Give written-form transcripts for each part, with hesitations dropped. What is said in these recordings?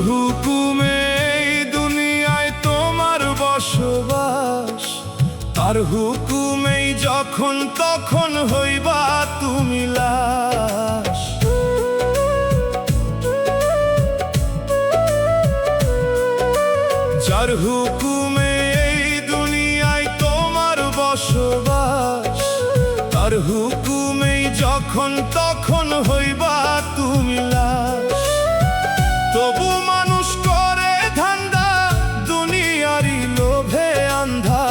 হুকুমে এই দুনিয়ায় তোমার বসবাস, তার হুকুমেই যখন তখন হইবা তুমি লাশ। যার হুকুমে এই দুনিয়ায় তোমার বসবাস, তার হুকুমেই যখন তখন হইবা তুমি লাশ। তবু মানুষ করে ধান্দা, দুনিয়ারি লোভে আন্ধা,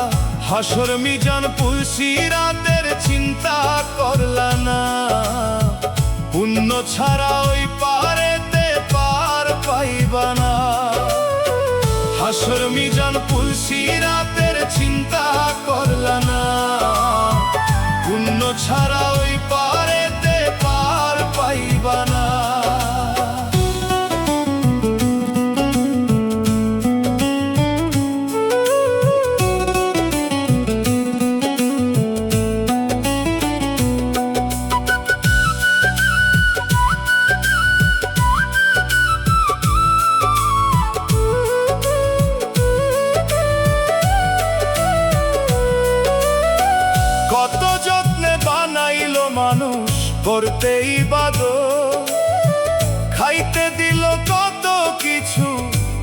হাসর মিজান পুলসিরাতের চিন্তা করলা না। পুণ্য ছাড়া ওই পারেতে পার পাইবা না। হাসর মিজান পুলসিরাতের চিন্তা করলা না। পুণ্য ছাড়া ওই পারেতে পার পাইবা না। কত যত্নে বানাইলো মানুষ করতে ইবাদত, খাইতে দিল কত কিছু,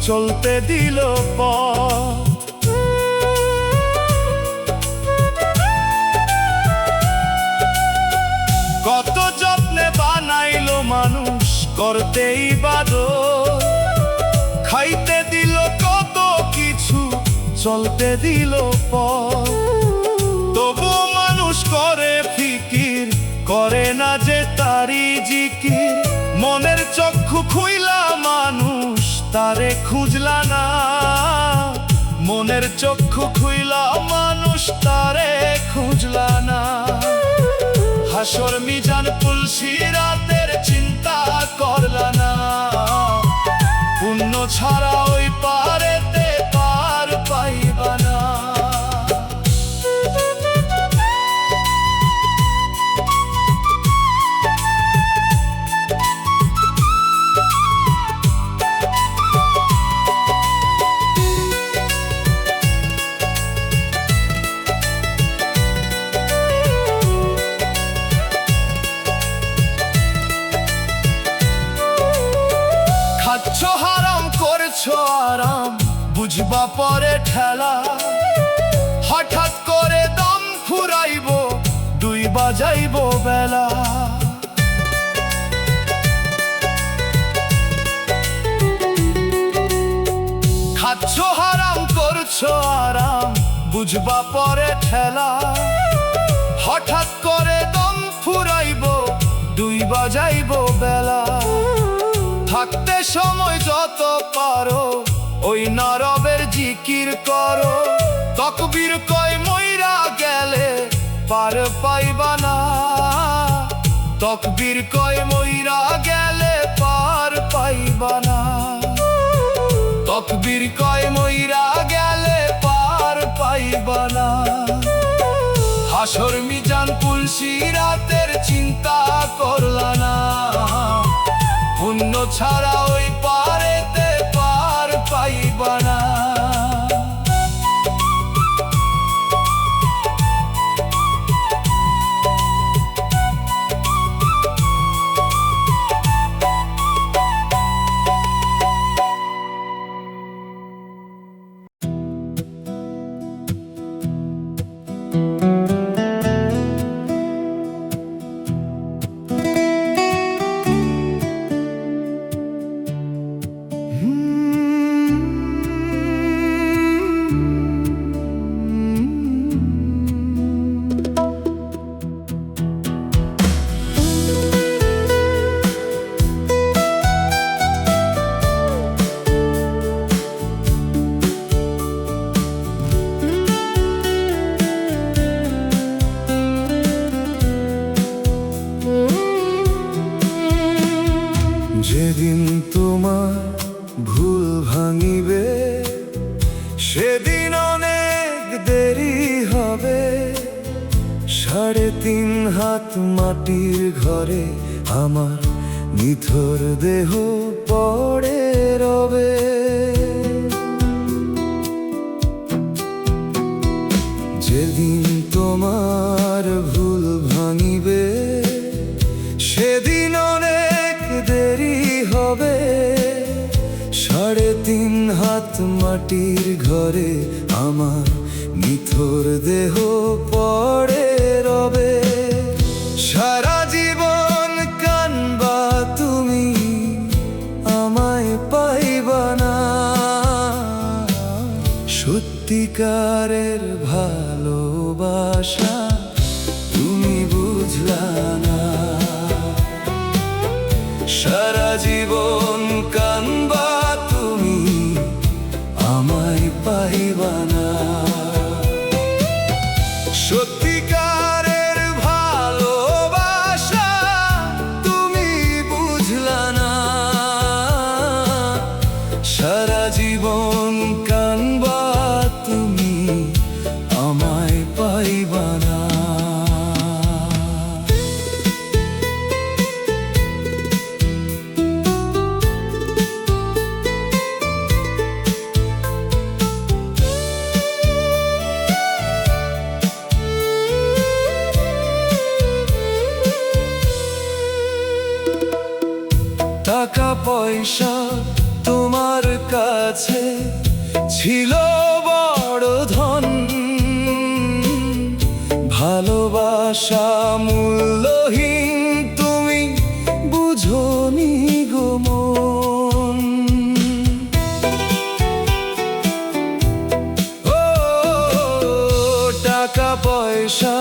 চলতে দিল পথ। কত যত্নে বানাইলো মানুষ করতে ইবাদত, খাইতে দিল কত কিছু, চলতে দিল পথ। তবু মানুষ করে ফিকির, করে না যে তারি জিকির। মনের চক্ষু খুইলা মানুষ তারে খুঁজলা না। মনের চক্ষু খুইলা মানুষ তারে খুঁজলা না। হাসর মিজান পুলসিরাতের চিন্তা করলা না। পুণ্য ছাড়া ওই পারেতে পার পাইবা না। খাচ্ছো হারাম করছো আরাম, বুঝবা পরে ঠেলা। হঠাৎ করে দম ফুরাইবো, দুই বাজাইবো বেলা। খাচ্ছো হারাম করছো আরাম, বুঝবা পরে ঠেলা। হঠাৎ করে দম ফুরাইবো, দুই বাজাইবো বেলা। থাকতে সময় যত পারো ওই নরবের জিকির করো। তকবীর কয় মইরা গেলে পার পাইবা না। তকবীর কয় মইরা গেলে পার পাইবা না। তকবীর কয় মইরা গেলে পার পাইবা না। হাসর মিজান পুলসিরাতের চিন্তা করলা না। পুণ্য ছাড়া ওই পারেতে পার পাইবা না। যেদিন তোমার ভুল ভাঙিবে, সেদিন অনেক দেরি হবে। 3.5 হাত মাটির ঘরে আমার নিথর দেহ পড়ে রবে। যেদিন তোমার ভুল ভাঙিবে সেদিন অনেক দেরি হবে। 3.5 হাত মাটির ঘরে আমার নিথর দেহ পড়ে রবে। সারা জীবন কানবা তুমি, আমায় পাইবা না। সত্যিকারের ভালোবাসা তুমি বুঝলা না। সারা জীবন কানবা তুমি, আমায় পাইবা না। সত্যিকারের ভালোবাসা তুমি বুঝলা না। সারা জীবন কানবা তুমি, আমায় পাইবা না। টাকা পয়সা তোমার কাছে ছিল বড় ধন। ভালোবাসা মূল্যহীন তুমি বুঝোনি গো মন। ও টাকা পয়সা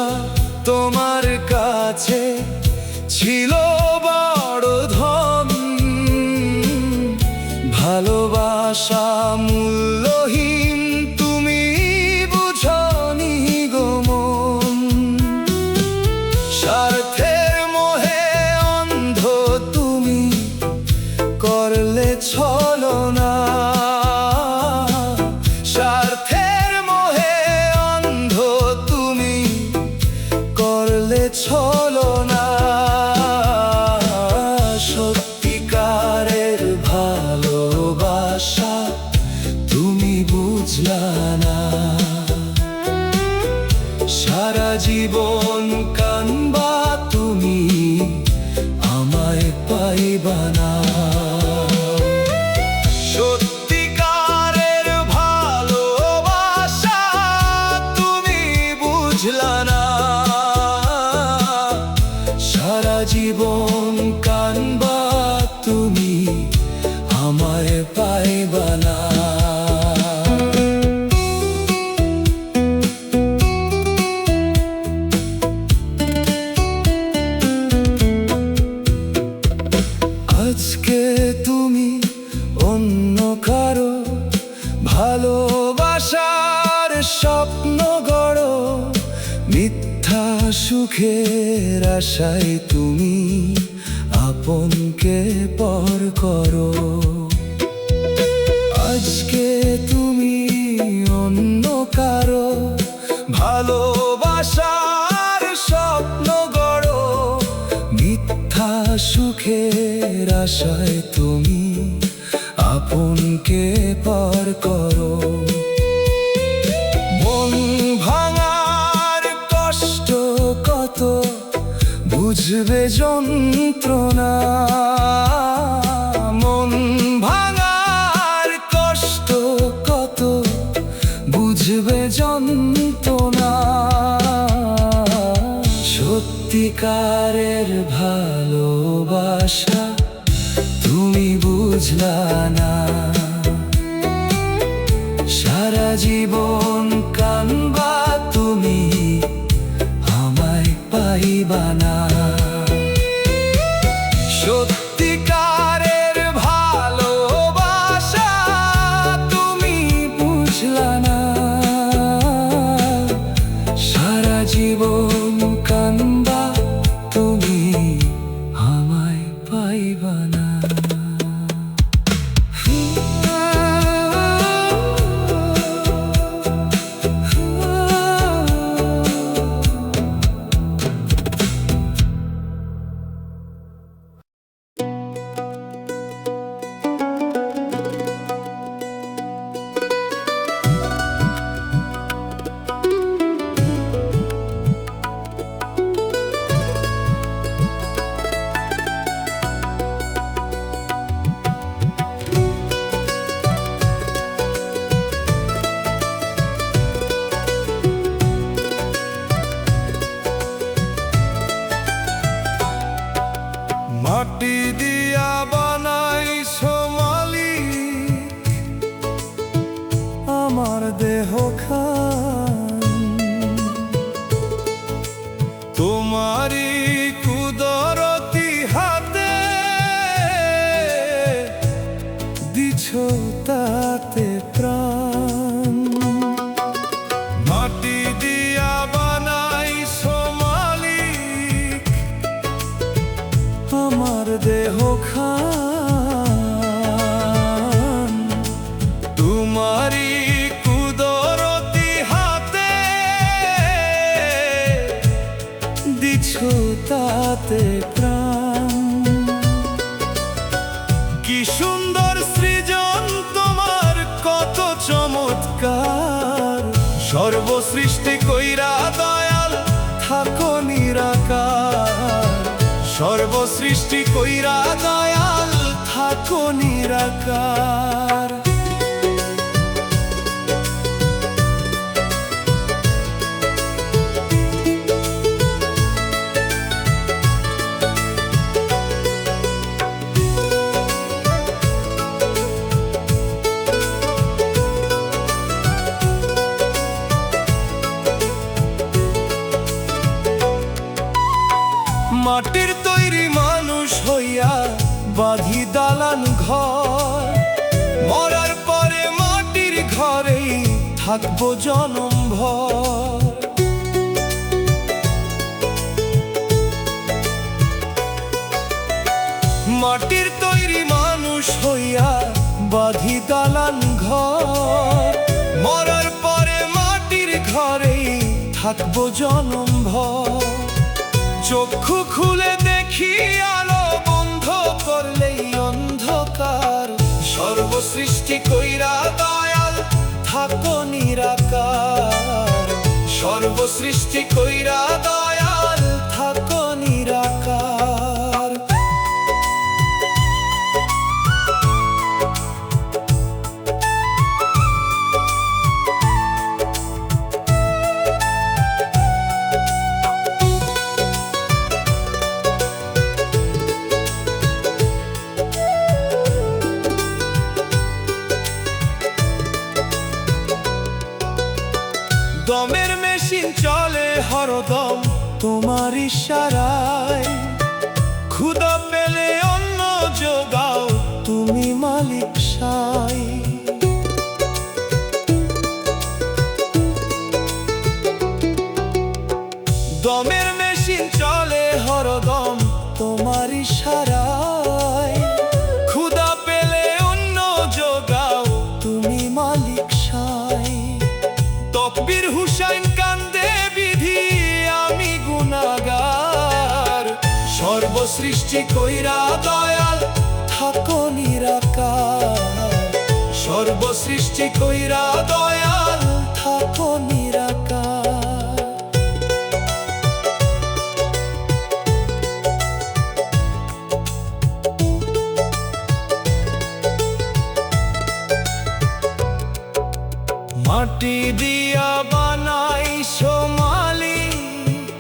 তোমার কাছে ছিল বড় ধন। ভালোবাসা মূল্যহীন তুমি বুঝোনি গো মন। স্বার্থের মোহে অন্ধ তুমি করলে ছলনা। স্বার্থের মোহে অন্ধ তুমি করলে ছলনা। সত্যিকারের ভালোবাসা তুমি বুঝলা না। সারা জীবন কানবা তুমি, আমায় পাইবা না। সত্যিকারের ভালোবাসা তুমি বুঝলা না। সারা জীবন কানবা তুমি, আমায় পাইবা না। আজকে তুমি অন্য কারো ভালোবাসার স্বপ্ন গড়ো। মিথ্যা সুখের আশায় তুমি আপনকে পর করো। আজকে তুমি অন্য কারো ভালোবাসার স্বপ্ন গড়ো। মিথ্যা সুখের আশায় তুমি আপনকে পর করো। মন ভাঙার কষ্ট কত বুঝবে যন্ত্রণা। মন ভাঙার কষ্ট কত বুঝবে যন্ত্রণা। সত্যিকারের ভালোবাসা তুমি বুঝলা না। সারা জীবন কানবা তুমি, আমায় পাইবা না। সত্যিকারের ভালোবাসা তুমি বুঝলা না। সারা জীবন কানবা তুমি, আমায় পাইবা না। তাতে প্রাণ। কি সুন্দর সৃজন তোমার, কত চমৎকার, সর্বসৃষ্টি কইরা দয়াল থাকো নিরাকার। সর্বসৃষ্টি কইরা দয়াল থাকো নিরাকার। মাটির তৈরি মানুষ হইয়া বাঁধি দালান ঘর, মরার পরে মাটির ঘরেই থাকবো জনম ভর। মাটির তৈরি মানুষ হইয়া বাঁধি দালান ঘর, মরার পরে মাটির ঘরেই থাকবো জনম ভর। চক্ষু খুলে দেখি আলো, বন্ধ করলেই অন্ধকার। সর্বসৃষ্টি কইরা দয়াল থাকো নিরাকার। সর্বসৃষ্টি কইরা দয়াল থাকো নিরাকার। দমের মেশিন চলে হরদম তোমার ইশারায়। ক্ষুধা পেলে অন্ন যোগাও তুমি মালিক সাই। দমের মেশিন চলে হরদম তোমার ইশারায়। ক্ষুধা পেলে অন্ন যোগাও তুমি মালিক সাই। তকবীর হুসাইন কান্দে বিধি আমি গুনাহগার। সর্বসৃষ্টি কইরা দয়াল থাকো নিরাকার। সর্বসৃষ্টি কইরা দয়াল থাকো নিরাকার। মাটি দিয়া বানাইছো মালিক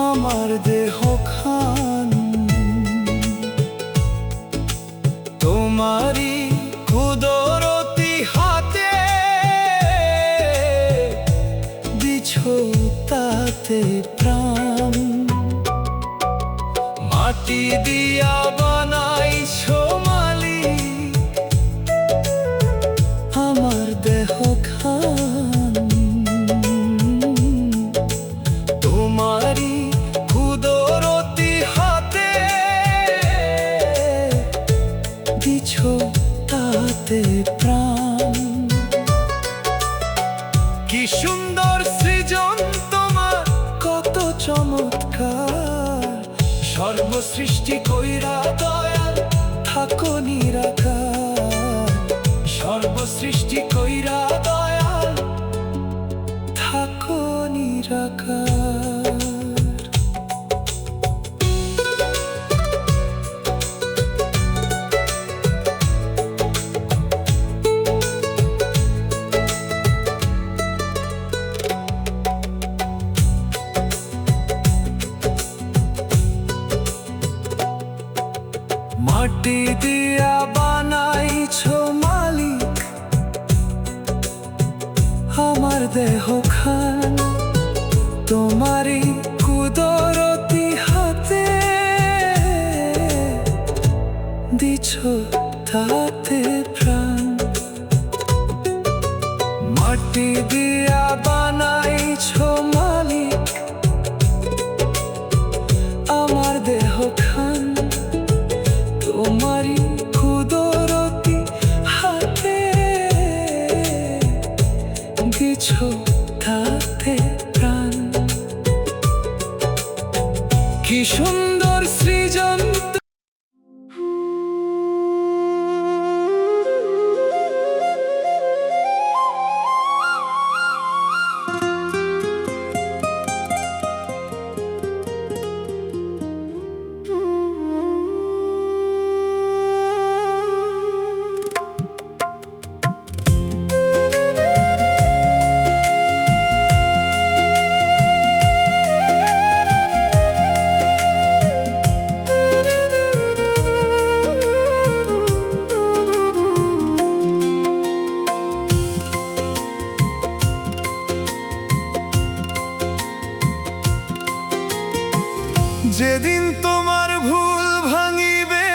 আমার দেহ খান। তোমারি কুদরতি হাতে দিছো তাতে প্রাণ। মাটি দিয়া বানাইছো মালিক আমার দেহ খান। তোমারি কুদরতি হাতে দিছো তাতে প্রাণ। কি সুন্দর সৃজন তোমার, কত চমৎকার, সর্বসৃষ্টি কইরা দয়াল থাকো নিরাকার। সর্বসৃষ্টি কইরা দয়াল থাকো নিরাকার। মাটি দিয়া বানাইছো মালিক আমার দেহ খান। তোমারি কুদরতি হাতে দিছো তাতে প্রাণ। মাটি দিয়া বানাইছো মালিক আমার দেহ খান। তোমারি কুদরতি হাতে দিছো তাতে প্রাণ। কি সুন্দর সৃজন। যেদিন তোমার ভুল ভাঙিবে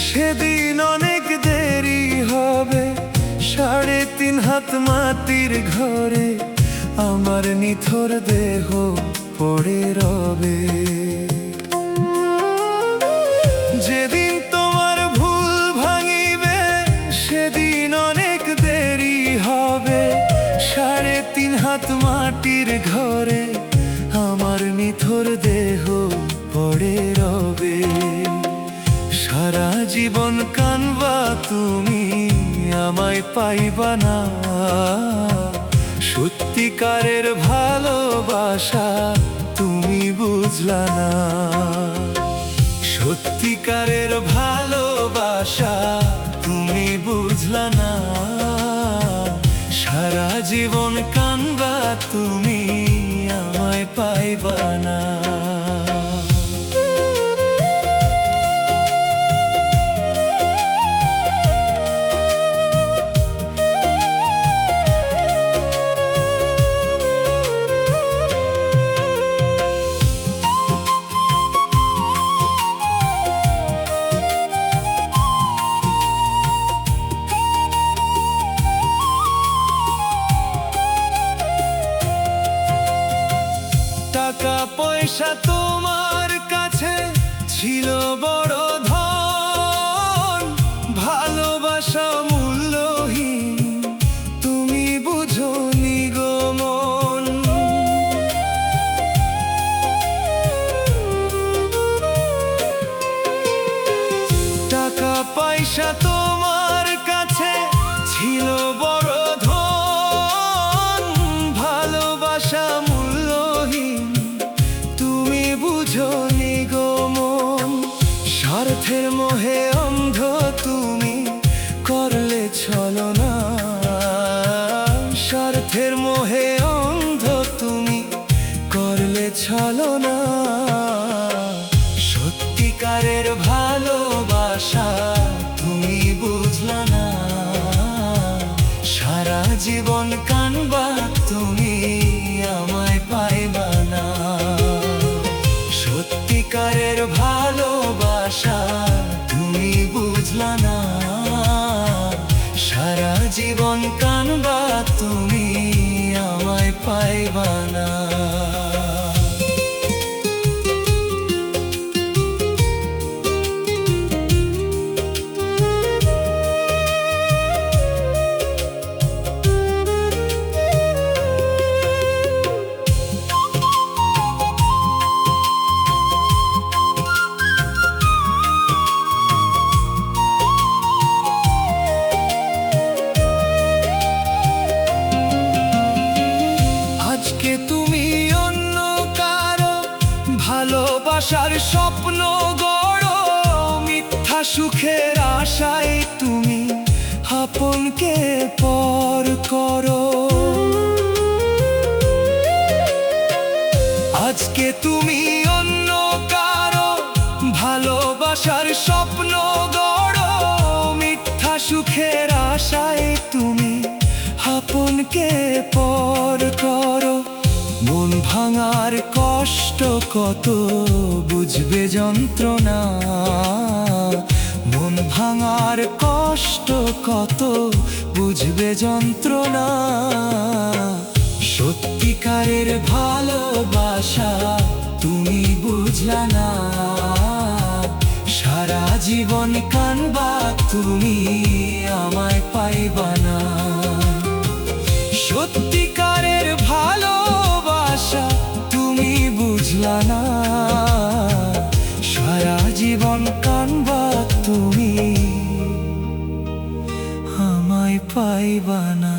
সেদিন অনেক দেরি হবে। 3.5 হাত মাটির ঘরে আমার নিথর দেহ পড়ে রবে। যেদিন তোমার ভুল ভাঙিবে সেদিন অনেক দেরি হবে। 3.5 হাত মাটির ঘরে আমার নিথর দেহ পড়ে রবে। সারা জীবন কানবা তুমি, আমায় পাইবা না। সত্যিকারের ভালোবাসা তুমি বুঝলা না। সত্যিকারের ভালোবাসা তুমি বুঝলা না। সারা জীবন কানবা তুমি, আমায় পাইবা না। টাকা পয়সা তোমার কাছে ছিল বড় ধন, ভালোবাসা মূল্যহীন তুমি বুঝোনি গো মন। টাকা পয়সা তোমার কাছে ছিল বড় ধন, ভালোবাসা মূল্যহীন তুমি বুঝোনি গো মন। স্বার্থের মোহে অন্ধ তুমি করলে ছলনা। স্বার্থের মোহে অন্ধ তুমি করলে ছলনা। সত্যিকারের ভালোবাসা তুমি বুঝলা না। সারা জীবন কানবা তুমি, আমায় পাইবা না। সত্যিকারের ভালোবাসা তুমি বুঝলা না। সারা জীবন কানবা তুমি, আমায় পাইবা না। আজকে তুমি অন্য কারো ভালোবাসার স্বপ্ন গড়ো। মিথ্যা সুখের আশায় তুমি আপনকে পর করো। আজকে তুমি অন্য কারো ভালোবাসার স্বপ্ন গড়ো। মিথ্যা সুখের আশায় তুমি আপনকে পর করো। মন ভাঙার কষ্ট কত বুঝবে যন্ত্রণা। মন ভাঙার কষ্ট কত বুঝবে যন্ত্রণা। সত্যিকারের ভালোবাসা তুমি বুঝলা না। সারা জীবন কানবা তুমি, আমায় পাইবা না। সত্যিকারের ভালোবাসা তুমি বুঝলা না। পাইবা না।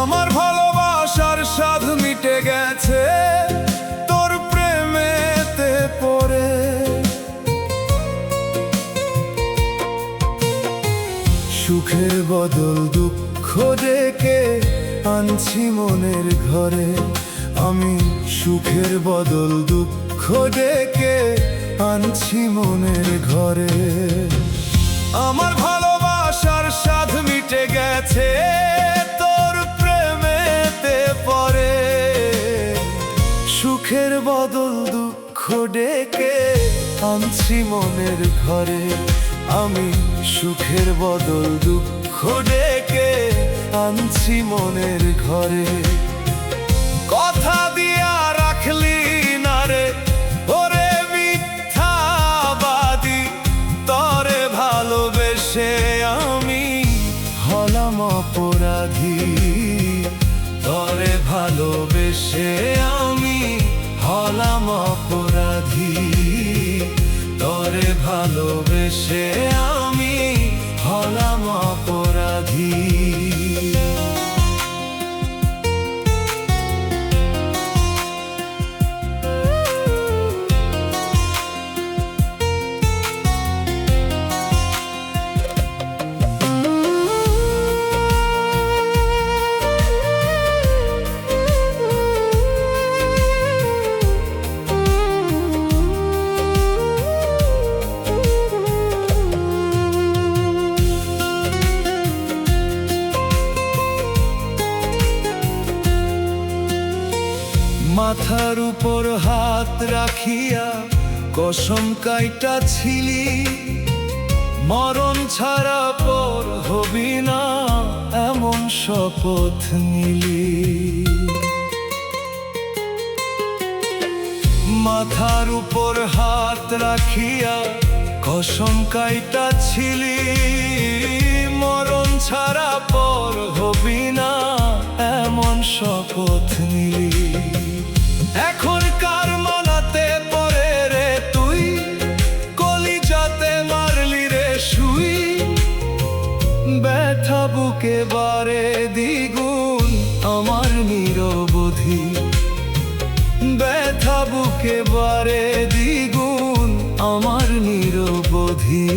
আমার ভালোবাসার স্বাদ মিটে গেছে তোর প্রেমেতে পড়ে। সুখের বদল দুঃখ ডেকে আনছি মনের ঘরে, আমি সুখের বদল দুঃখ ডেকে আনছি মনের ঘরে। আমার ভালোবাসার স্বাদ মিটে গেছে তোর প্রেমেতে পড়ে। সুখের বদল দুঃখ ডেকে আনছি মনের ঘরে, আমি সুখের বদল দুঃখ ডেকে আনছি মনের ঘরে। কথা দিয়া রাখলি না রে ওরে মিথ্যাবাদী, তরে ভালোবেসে আমি হলাম অপরাধী। তরে ভালোবেসে আমি হলাম অপরাধী। তরে ভালোবেসে আমি হলাম অপরাধী। মাথার উপর হাত রাখিয়া কসম কাইটাছিলি, মরণ ছাড়া পর হবি না এমন শপথ নিলি। মাথার উপর হাত রাখিয়া কসম কাইটাছিলি, মরণ ছাড়া পর হবি না এমন শপথ নিলি। এখন কার মানাতে পরে রে তুই, কলিজাতে মারলি রে শুই। ব্যথা বুকে বারে দ্বিগুণ আমার নিরবধি। ব্যথা বুকে বারে দ্বিগুণ আমার নিরবধি।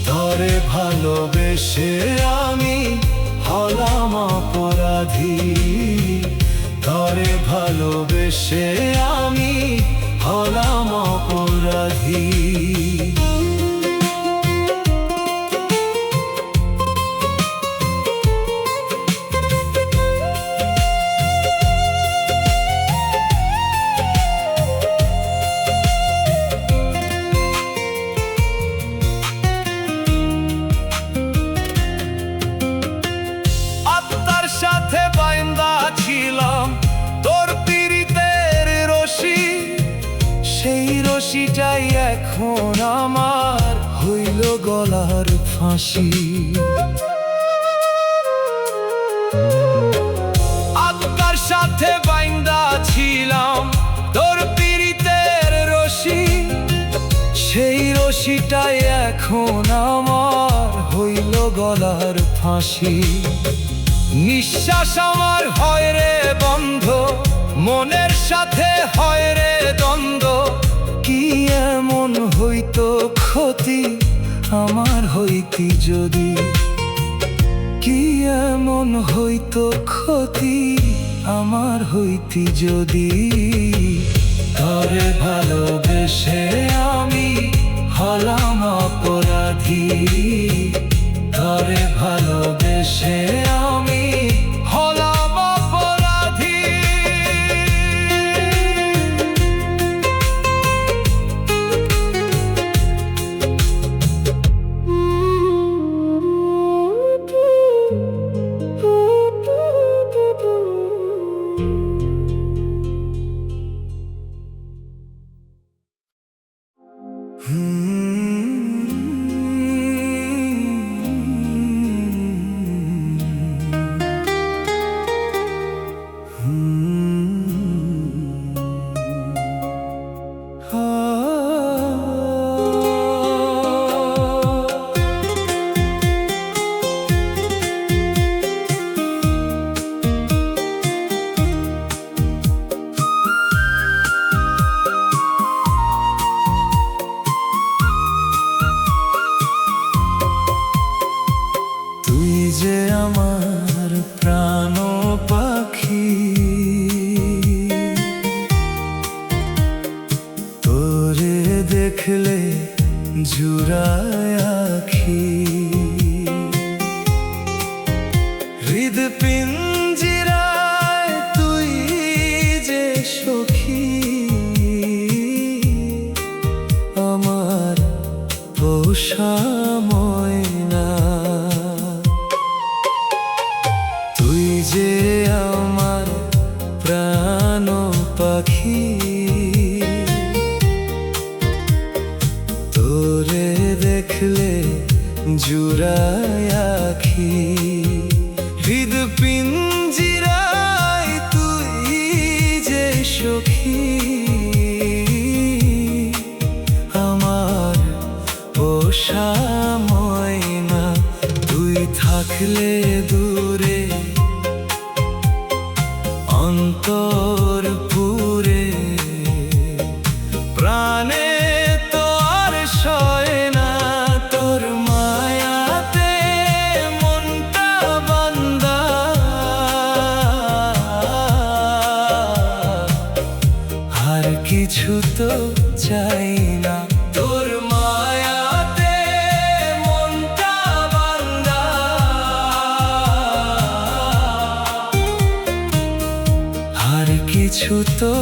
তরে ভালোবেসে আমি হলাম অপরাধী। তরে ভালোবেসে আমি হলাম অপরাধী। আত্মার সাথে বাইন্দা ছিলাম তোর পীড়িতের রশি, সেই রশিটাই এখন আমার হইল গলার ফাঁসি। আত্মার সাথে বাইন্দা ছিলাম তোর পীড়িতের রশি, সেই রশিটাই এখন আমার হইল গলার ফাঁসি। নিঃশ্বাস আমার হয় রে বন্ধ, মনের সাথে হয় রে দ্বন্দ্ব। কি এমন হইতো ক্ষতি আমার হইতি যদি, কি এমন হইতো ক্ষতি আমার হইতি যদি। তরে ভালোবেসে আমি হলাম অপরাধী, ধরে ভালোবেসে আমি হলাম অপরাধী। তুই যে আমার প্রাণ পাখি, তোরে দেখলে জুড়ায় আখি। হৃদপিঞ্জিরায় তুই যে সখী, আমার পোষা ময়না। তুই যে আমার প্রাণ পাখি, তোরে দেখলে জুড়ায় আখি। হৃদপিঞ্জিরায় তুই যে সখী, আমার পোষা ময়না। তুই থাকলে দূরে অন্তর পুরে, প্রাণে তো আর সয় না। তোর মায়াতে মনটা বান্দা, আর কিছু তো চাই না। তোর মায়াতে মনটা বান্দা, আর কিছু তো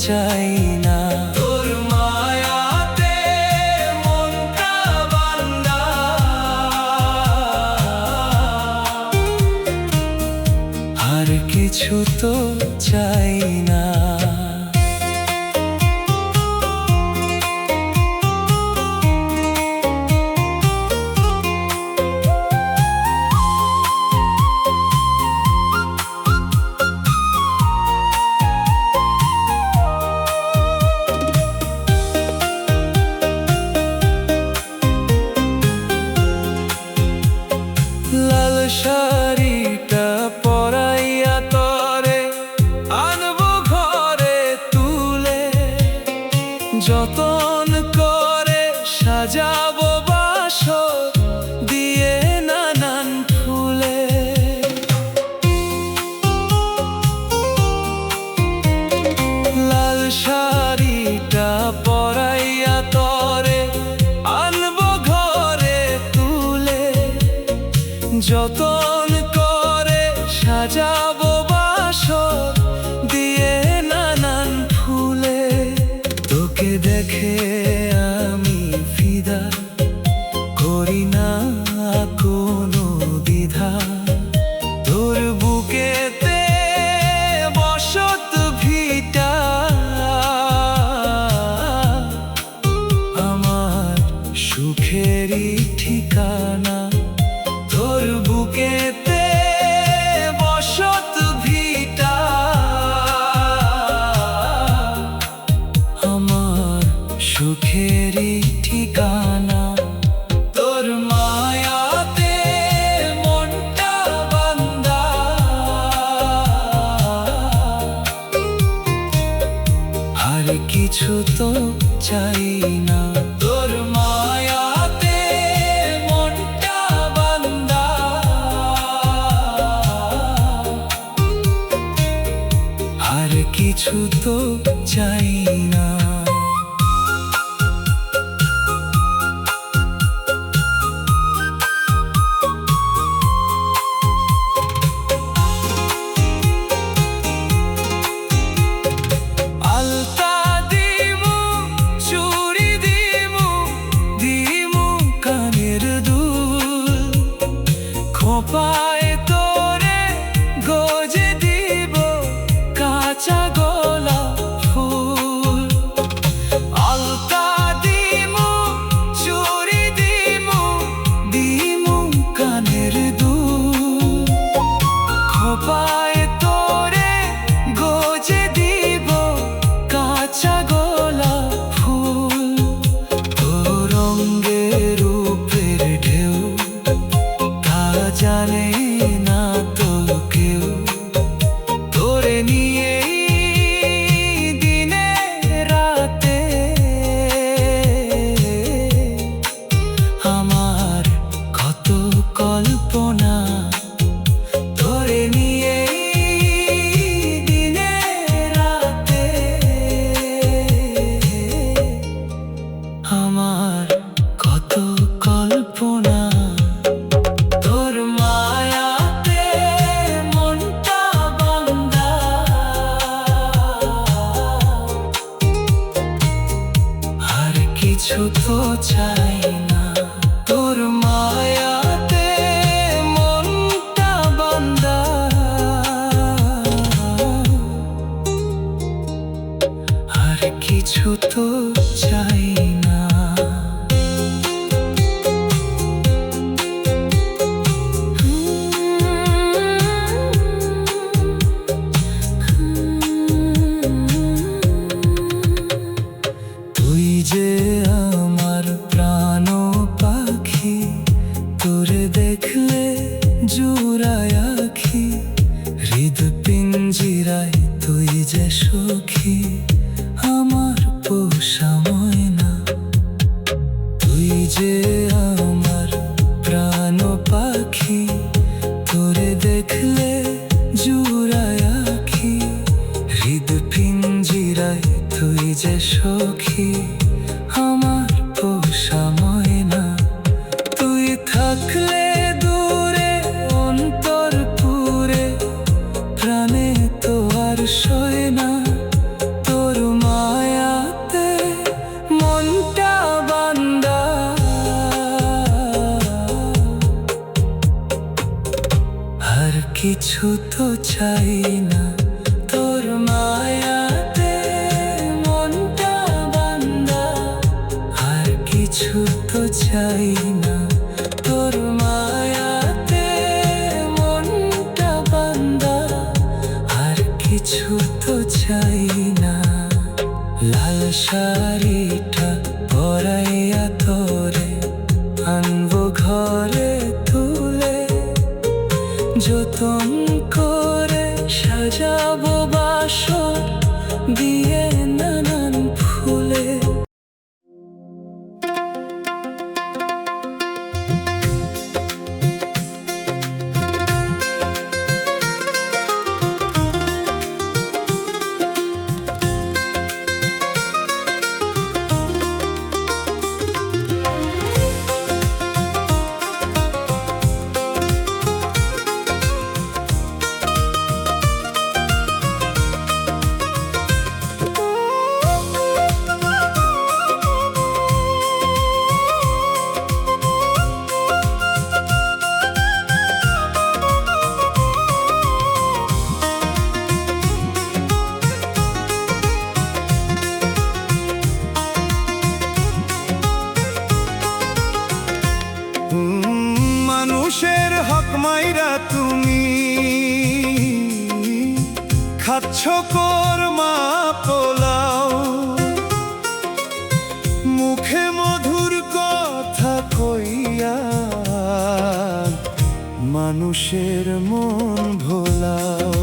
চাই না। তোর মায়াতে মনটা বান্দা, আর কিছু তো চাই না। লাল শাড়িটা পরাইয়া তরে আনবো ঘরে তুলে, যতন করে সাজাবো বাসর দিয়ে নানান ফুলে। লাল শাড়িটা পরাইয়া তরে আনবো ঘরে তুলে, যতন করে সাজাবো বাসর দিয়ে নানান ফুলে। তোকে দেখে আমি ফিদা, করি না কোনো দ্বিধা। তোর বুকেতে বসত ভিটা, আমার সুখেরই ঠিকানা। তোর বুকেতে বসত ভিটা, আমার সুখেরই ঠিকানা। তোর মায়াতে মনটা বান্দা, আর কিছু তো চাই না। তোর মায়াতে মনটা বান্দা, আর কিছু তো চাই না। খোপায় তোরে গজে দিব কাঁচা গোলাপ ফুল। আলতা দিমু চুড়ি দিমু দিমু কানের দুল। খোপায় তোরে গজে দিব কাঁচা গোলাপ ফুল। তোর রঙের রূপের ঢেউ তা জানে না তো কেউ। তোরে নিয়েই দিনে রাতে আমার কত কল্পনা। তোরে নিয়েই দিনে রাতে আমার কত কল্পনা। তোর মায়াতে মনটা বাঁধা, আর কিছু তো চাই না। তোর মায়াতে মনটা বাঁধা, আর কিছু তো চাই না। তুই যে আমার প্রাণ পাখি, তোরে দেখলে জুড়ায় আখি। হৃদপিঞ্জিরায় তুই যে সখী, আমার পোষা ময়না। তুই যে আমার প্রাণ পাখি, তোরে দেখলে জুড়ায় আখি। হৃদপিঞ্জিরায় তুই যে সখী, আমার পোষা ময়না। তুই থাকলে দূরে অন্তর পুরে, প্রাণে তো আর সয় না। তোর মায়াতে মনটা বাঁধা, আর কিছু তো চাই না। তোর মায়াতে মনটা বাঁধা, আর কিছু তো চাই না। তোর মায়াতে মনটা বাঁধা, আর কিছু তো চাই না। লাল শাড়িটা পরাইয়া তোরে আনবো ঘরে তুলে, যতন করে সাজাবো বাসর দিয়ে নানান ফুলে। মানুষের হক মাইরা তুমি খাচ্ছ কোরমা পোলাও। মুখে মধুর কথা কইয়া মানুষের মন ভোলাও।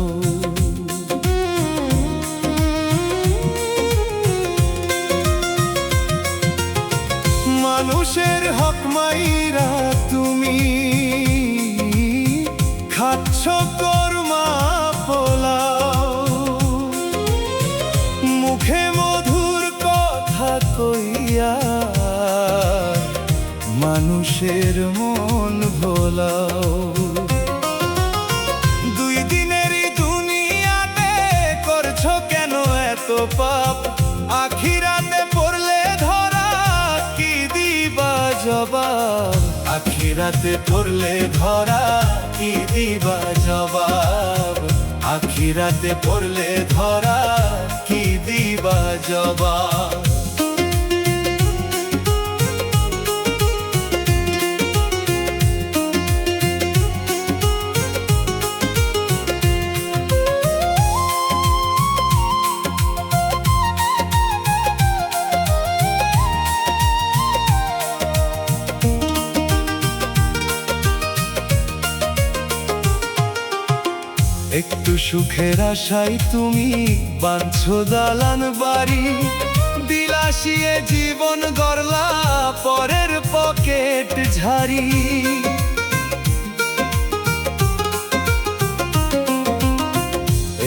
মানুষের হক মাইরা তুমি খাচ্ছ কোরমা পোলাও। মুখে মধুর কথা কইয়া মানুষের মন ভোলাও। দুই দিনেরই দুনিয়াতে করছো কেন এত পাপ? আখিরাতে পড়লে ধরা কি দিবা জবাব? আখিরাত আখিরাতে পড়লে ধরা কি দিবা জবাব, আখিরাতে পড়লে ধরা কি দিবা জবাব। একটু সুখের আশায় তুমি বাঁধছো দালান বাড়ি, বিলাসিয়ে জীবন গড়লা পরের পকেট ঝাড়ি।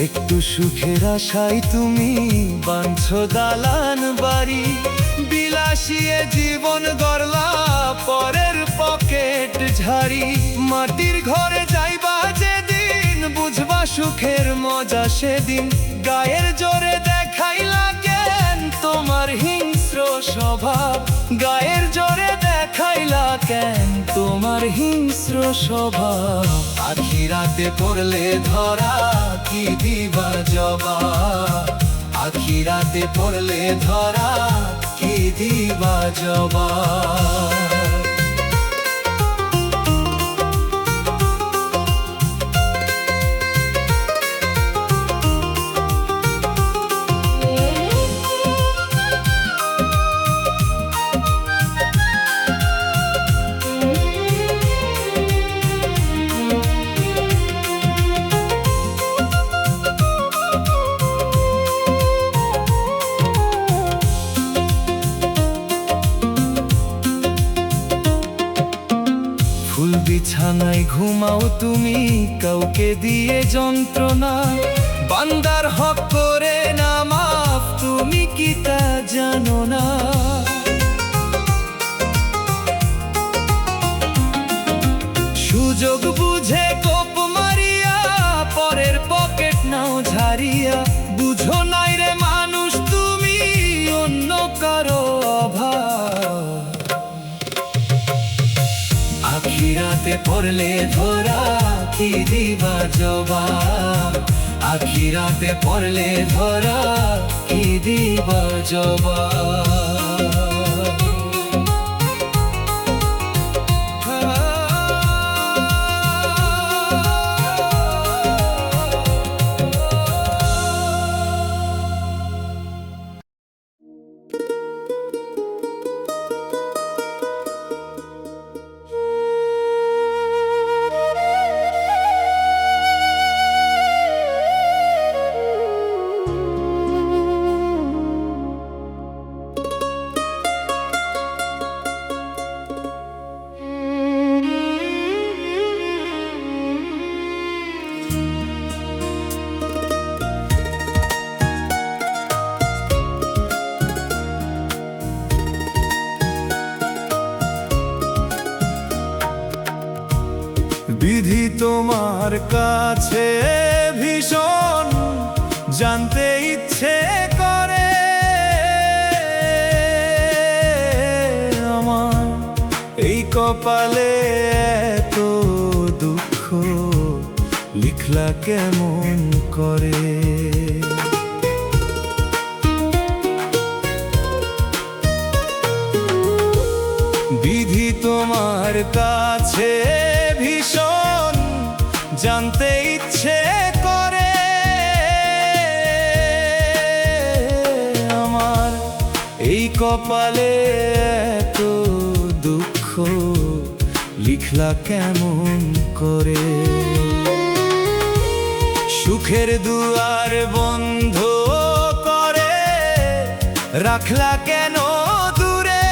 একটু সুখের আশায় তুমি বাঁধছো দালান বাড়ি, বিলাসিয়ে জীবন গড়লা পরের পকেট ঝাড়ি। মাটির ঘরে যাইবা যেদিন বুঝবা সুখের মজা সেদিন, গায়ের জোরে দেখাইলা কেন তোমার হিংস্র স্বভাব, গায়ের জোরে দেখাইলা কেন তোমার হিংস্র স্বভাব। আখিরাতে পড়লে ধরা কি দিবা জবাব, আখিরাতে পড়লে ধরা কি দিবা জবাব। ফুল বিছানায় ঘুমাও তুমি কাউকে দিয়ে যন্ত্রণা, বান্দার হক করে না মাফ তুমি কি তা জানো না। সুযোগ বুঝে কোপ মারিয়া পরের পকেট নাও ঝাড়িয়া, বুঝো নাই রে মানুষ তুমি অন্য কারো অভাব। আখিরাতে পড়লে ধরা কি দিবা জবাব, আখিরাতে পড়লে ধরা কি দিবা জবাব। বিধি তোমার কাছে ভীষণ জানতে ইচ্ছে করে আমার, এই কপালে এত দুঃখ লিখলা কেমন করে। বিধি তোমার কাছে ভীষণ জানতে ইচ্ছে করে আমার, এই কপালে এত দুঃখ লিখলা কেমন করে। সুখের দুয়ার বন্ধ করে রাখলা কেন দূরে,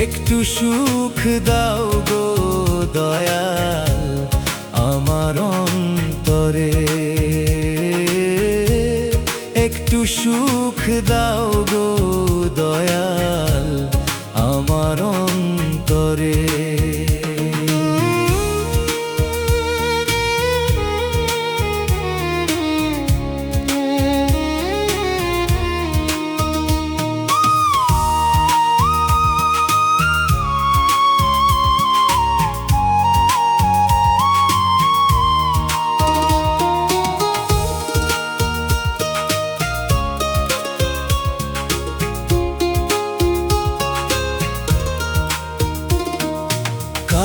একটু সুখ দাও গো দয়াল আমার অন্তরে, একটু সুখ দাও গো দয়াল আমার অন্তরে।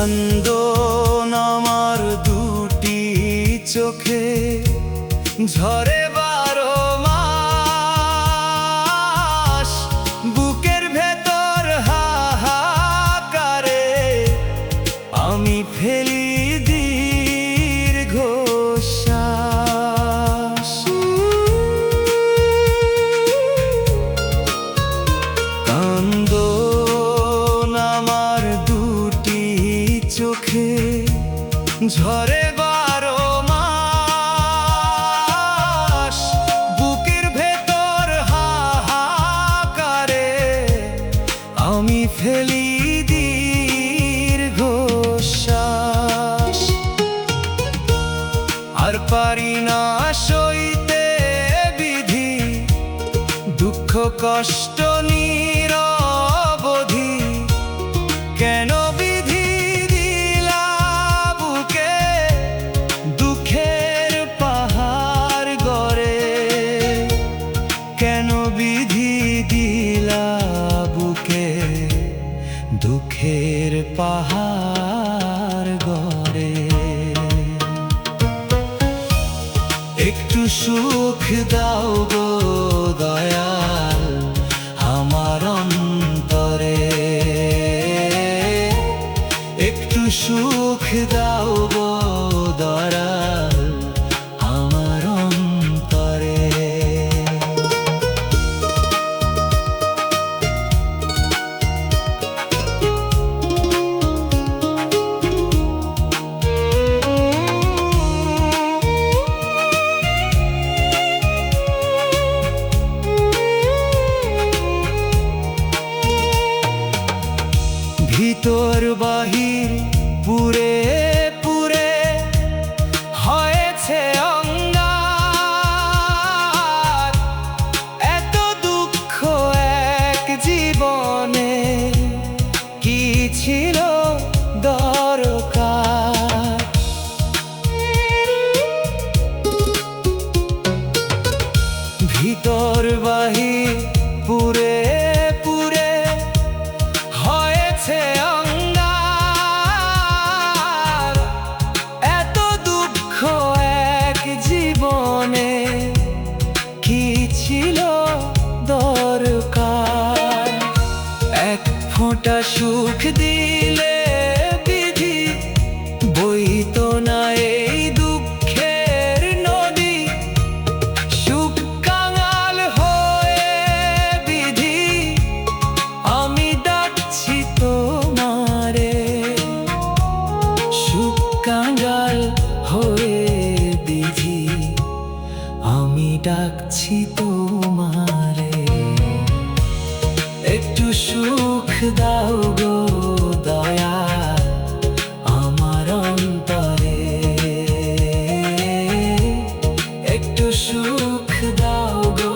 কান্দন আমার দুটি চোখে ঝরে 12 মাস, বুকের ভেতর হাহাকারে আমি ফেলি দীর্ঘশ্বাস। কান্দন আমার দুটি চোখে ঝরে 12 মাস, বুকের ভেতর হাহাকারে আমি ফেলি দীর্ঘশ্বাস। আর পারি না সইতে বিধি, দুঃখ কষ্ট নিরবধি, কেন বিধি দিলা বুকে দুঃখের পাহাড় গড়ে, কেন বিধি দিলা বুকে দুঃখের পাহাড় গড়ে। একটু সুখ দাও গো দয়াল আমার অন্তরে, একটু সুখ দাও গো দয়াল আমার অন্তরে। ভিতর বাহির পুরে পুরে হয়েছে অঙ্গার, এত দুঃখ এক জীবনে কি ছিল দরকার। ভিতর বাহির পুরে পুরে হয়েছে অঙ্গার, এত দুঃখ এক জীবনে কি ছিল দরকার। এক ফোঁটা সুখ দিলে বিধি বইতো না এই দুঃখের নদী, সুখ কাঙাল হয়ে বিধি আমি ডাকছি তোমারে, সুখ কাঙাল হয়ে বিধি আমি ডাকছি তোমারে। একটু সুখ দাও গো দয়াল আমার অন্তরে, একটু সুখ দাও গো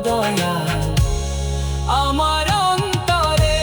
দয়াল আমার অন্তরে।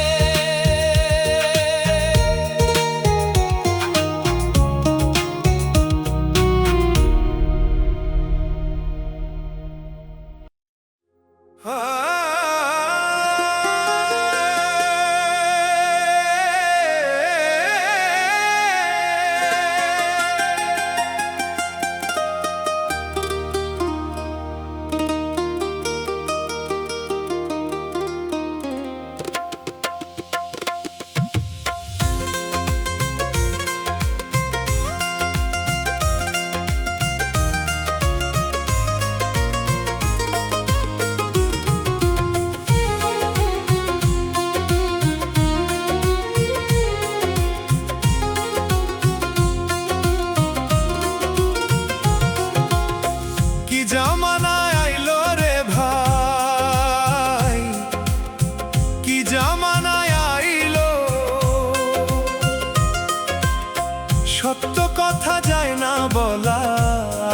সত্য কথা যায় না বলা,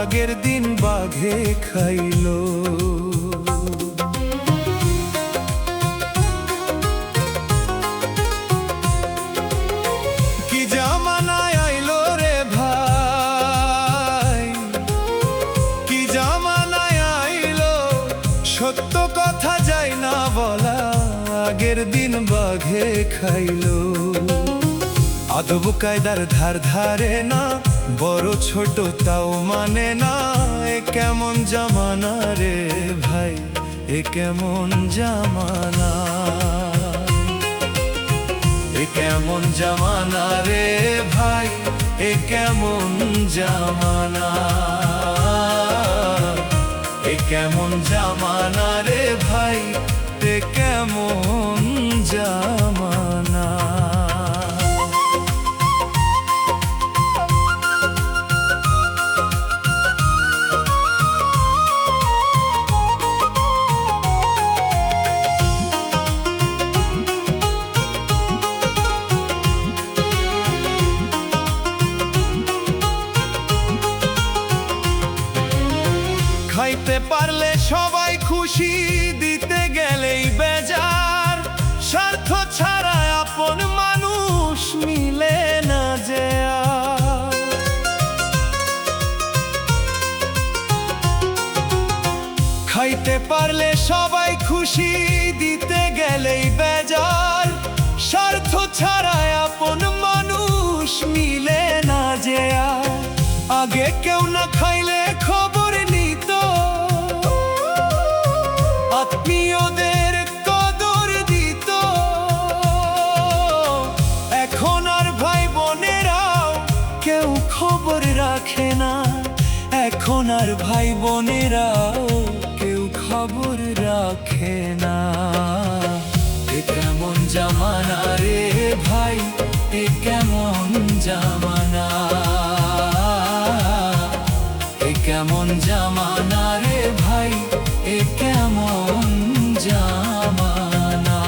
আগের দিন বাঘে খাইলো। কি জামানায় আইলো রে ভাই, কি জামানায় আইলো, সত্য কথা যায় না বলা, আগের দিন বাঘে খাইলো। আদব কায়দার ধার ধারে না, বড় ছোট তাও মানে না। এ কেমন জামানা রে ভাই, এ কেমন জামানা, এ কেমন জামানা রে ভাই, এ কেমন জামানা, এ কেমন জামানা রে ভাই, এ কেমন জামানা। খাইতে পারলে সবাই খুশি, দিতে গেলেই বেজার। স্বার্থ ছাড়া আপন মানুষ মিলে না যে আর। খাইতে পারলে সবাই খুশি, দিতে গেলেই বেজার। স্বার্থ ছাড়া আপন মানুষ মিলে না যে আর। আগে কেউ না খাইলে খবর নিত, আত্মীয়দের কদর দিত। এখন আর ভাই বোনেরাও কেউ খবর রাখে না, এখন আর ভাই বোনেরাও কেউ খবর রাখে না। এ কেমন জামানা রে ভাই, এ কেমন জামানা, এ কেমন জামানা রে ভাই, এ কেমন জামানা।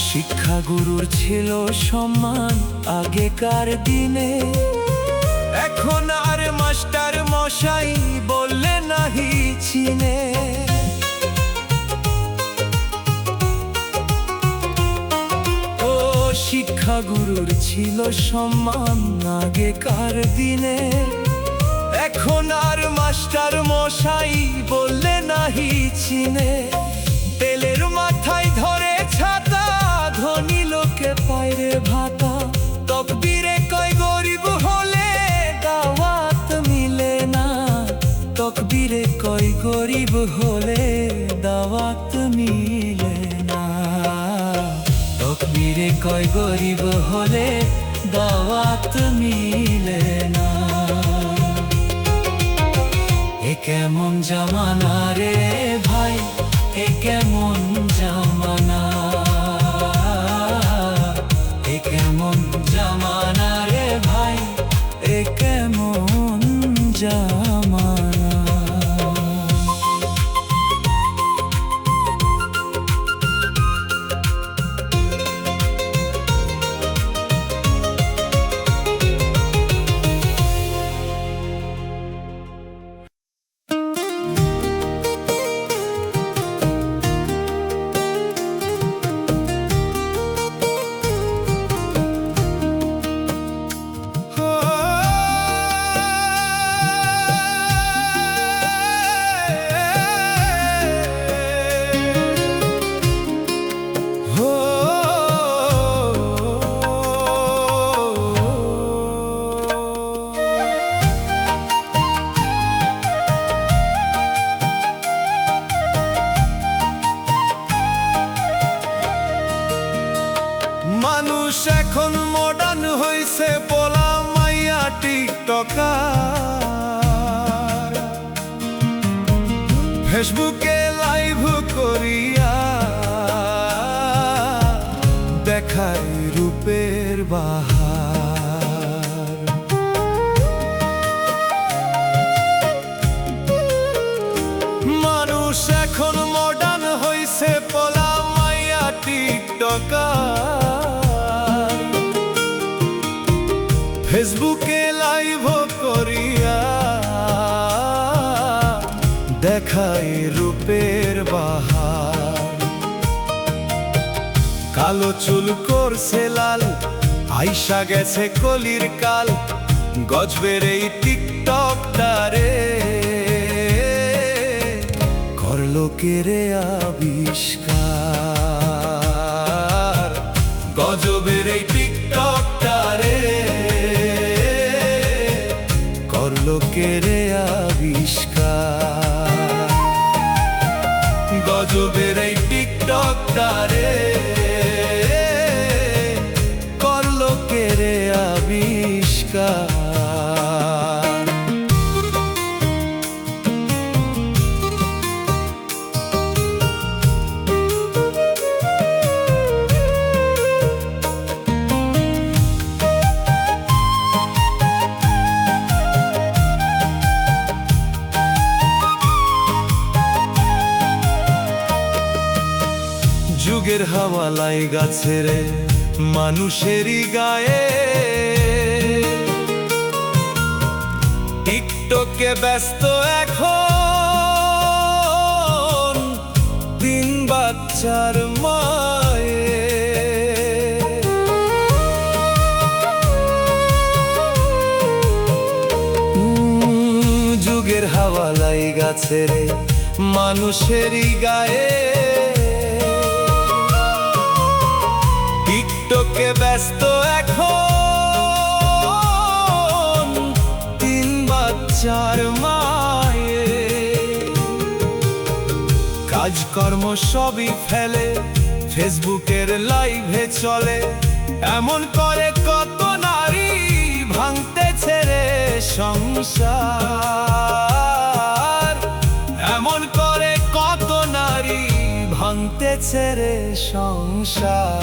শিক্ষাগুরুর ছিল সম্মান আগেকার দিনে, এখন আর মাস্টার মশাই বললে নাহি চিনে। ও শিক্ষাগুরুর ছিল সম্মান আগেকার দিনে, এখন আর মাস্টার মশাই বললে নাহি চিনে। তেলের মাথায় ধরে ছাতা, ধনী লোকে পায়রে ভাতা। তকদিরে কয় গরিব হলে দাওয়াত মিলে না, তকদিরে কয় গরিব হলে দাওয়াত মিলে না। তকদিরে কয় গরিব হলে দাওয়াত মিলে না। এ কেমন জামানা রে ভাই, এ কেমন জামানা, এ কেমন জামানা রে ভাই, এ কেমন জামানা। মানুষ এখন মডার্ন হইছে, পোলা মাইয়া টিকটকার। ফেসবুকে লাইভ করিয়া দেখায় রূপের বাহার। মানুষ এখন মডার্ন হইছে, পোলা মাইয়া টিকটকার। ফেসবুকে লাইভ করিয়া দেখাই রূপের বাহার। কালো চুল করছে লাল, আইসা গেছে কলির কাল, গজবের এই টিকটকটারে করলো কে রে আবিষ্কার। গজবের এই টিকটকটারে করলো কে রে আবিষ্কার। গজবের এই টিকটকটারে করলো কে রে আবিষ্কার। যুগের হাওয়া লাইগা ছেড়ে মানুষেরই গায়ে, টিকটকে ব্যস্ত এখন তিন বাচ্চার মায়ে। যুগের হাওয়া লাইগা ছেড়ে মানুষেরই গায়ে, টিকটকে ব্যস্ত এখন তিন বাচ্চার মায়ে। কাজকর্ম সবই ফেলে ফেসবুকের লাইভে চলে, এমন করে কত নারী ভাঙতে ছেড়ে সংসার। এমন করে কত নারী ভাঙতে ছেড়ে সংসার।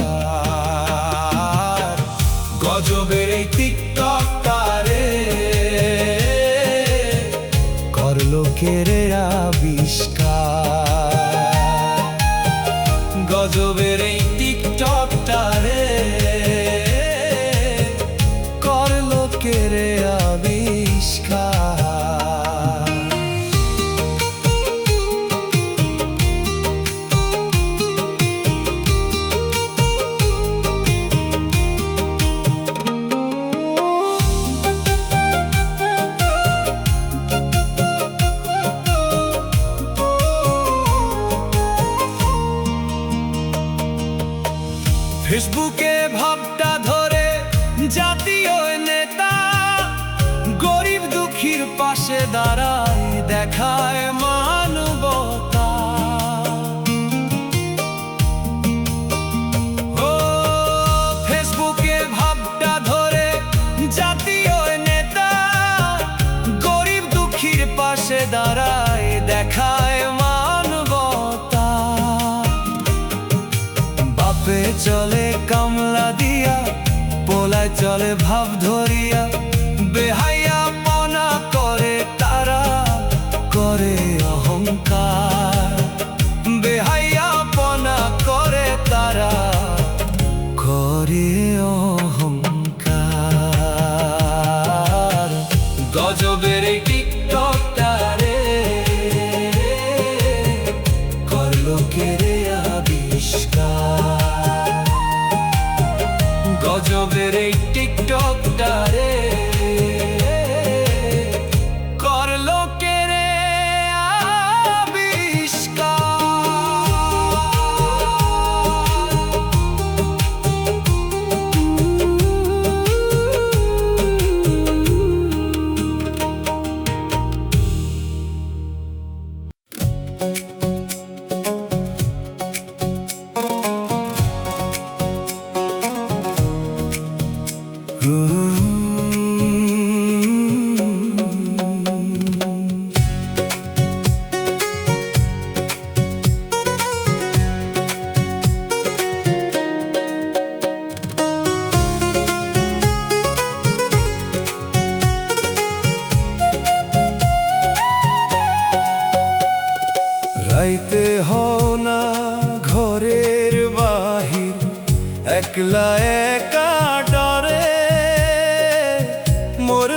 গজবের এই টিকটকটারে করলো কে রে আবিষ্কার। গজবের এই টিকটকটারে করলো কে রে আবিষ্কার। ফেসবুকে ভাবটা ধরে জাতীয় নেতা, গরিব দুঃখীর পাশে দাঁড়ায় দেখায় মানবতা। ও ফেসবুকে ভাবটা ধরে জাতীয় নেতা, গরিব দুঃখীর পাশে দাঁড়ায় দেখায় মানবতা। বাপে চলে কামলা দিয়া, পোলায় চলে ভাব ধরিয়া, বেহাইয়া পনা করে তারা করে অহংকার। বেহাইয়া পনা করে তারা করে অহংকার। গজবের এই টিকটকটারে করলো কে রে আবিষ্কার। গজবের এই টিকটকটারে করলো কে রে রাইতে হও না ঘরের বাহির, একলা একা ডরে মোর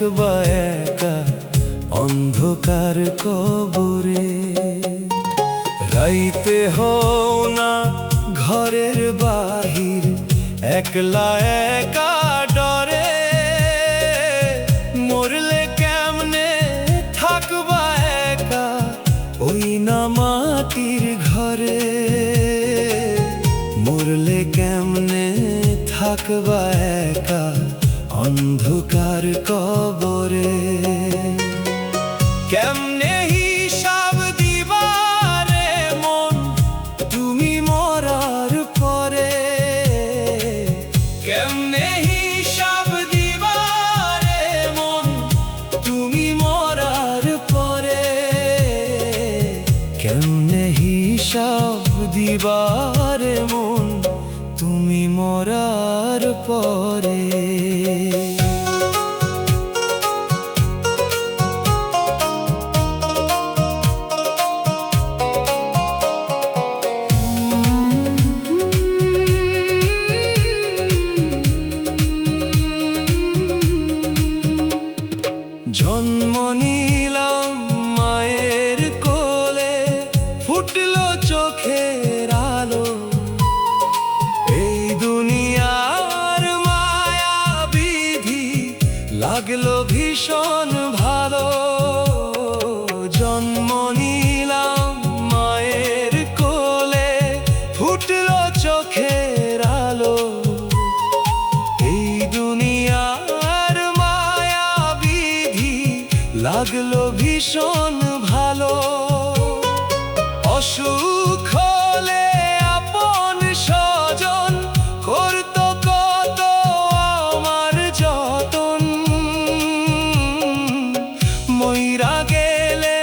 থাকবা একা অন্ধকার কবরে। রাইতে হও না ঘরের বাহির, একলা একা ডরে। মরলে কেমনে থাকবা একা ওই না মাটির ঘরে। মরলে কেমনে থাকবা একা অন্ধকার কবরে। কেমনে হিসাব দিবা রে মন তুমি মরার পরে। কেমনে হিসাব দিবা রে মন তুমি মরার পরে। কেমনে হিসাব দিবা রে মন তুমি মরার পরে। জন্ম নিলাম মায়ের কোলে, ফুটলো চোখের আলো। এই দুনিয়ার মায়া বিধি লাগলো ভীষণ ভালো। জন্ম নিলাম মায়ের কোলে, ফুটলো চোখের আলো। এই দুনিয়ার মায়া বিধি লাগলো ভীষণ ভালো। অসুখ হলে আপন স্বজন করতো কত আমার যতন। মইরা গেলে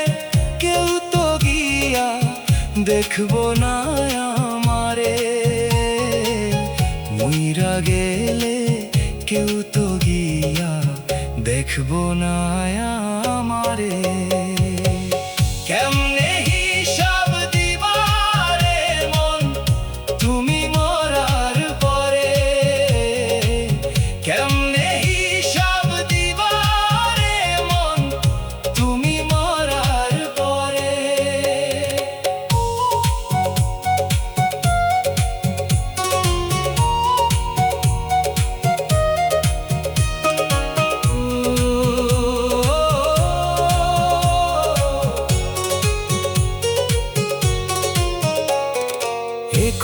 কেউ তো গিয়া দেখবো না আমারে। মইরা গেলে কেউ তো গিয়া দেখবো না আমারে। কেমনে হিসাব দিবা রে মন তুমি মরার পরে। কেমনে হিসাব দিবা রে মন তুমি মরার পরে।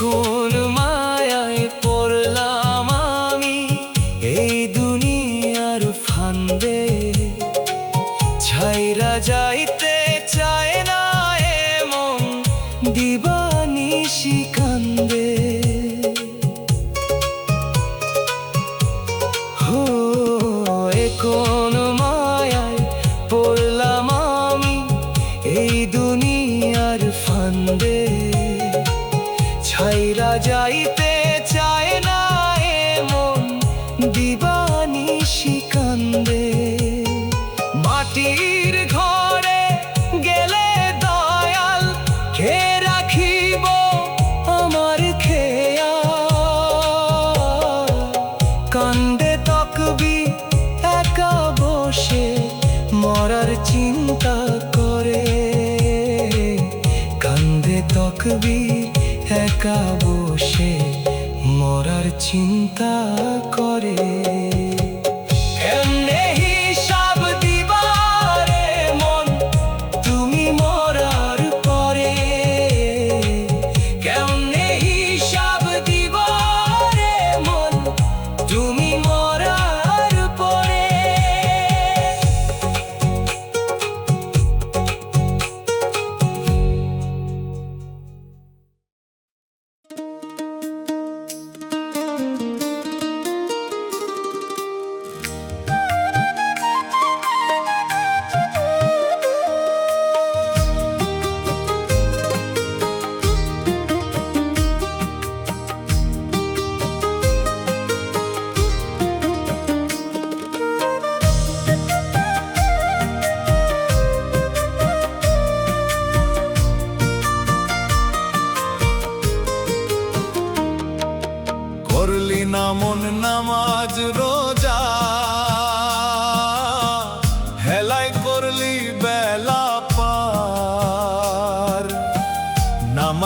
কোন মায়ায় পড়লাম আমি এই দুনিয়ার ফান্দে। ছাইরা যাইতে চায় না এমন দিবানিশি কান্দে। হো কোন মায়ায় পড়লাম আমি এই দুনিয়ার ফান্দে। ছাইরা যাইতে চায় না এমন দিবানিশি কান্দে। মাটির ঘরে গেলে দয়াল কে রাখিব আমার খেয়া। কান্দে তকবি একা বসে মরার চিন্তা করে। কান্দে তকবি একা বসে মরার চিন্তা করে। কেমনে হিসাব দিবা রে মন তুমি মরার পরে। কেমনে হিসাব দিবা রে মন তুমি মরার পরে।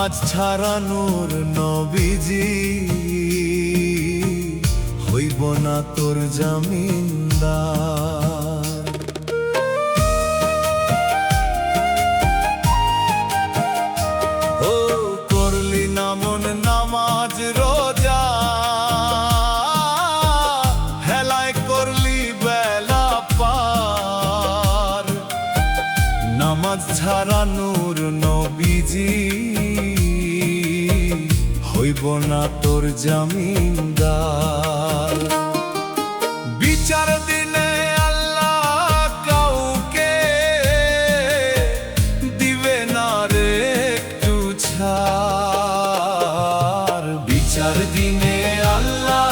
নামাজ ছাড়ানোর নবীজি হইব না তোর জামিনদার। ও করলি না মন নামাজ রোজা, হেলায় করলি বেলা পার। নামাজ ছাড়ানোর নবীজি হইব না তোর জামিনদার। বিচার দিনে আল্লাহ কাউকে দিবে না রে একটু ছাড়। বিচার দিনে আল্লাহ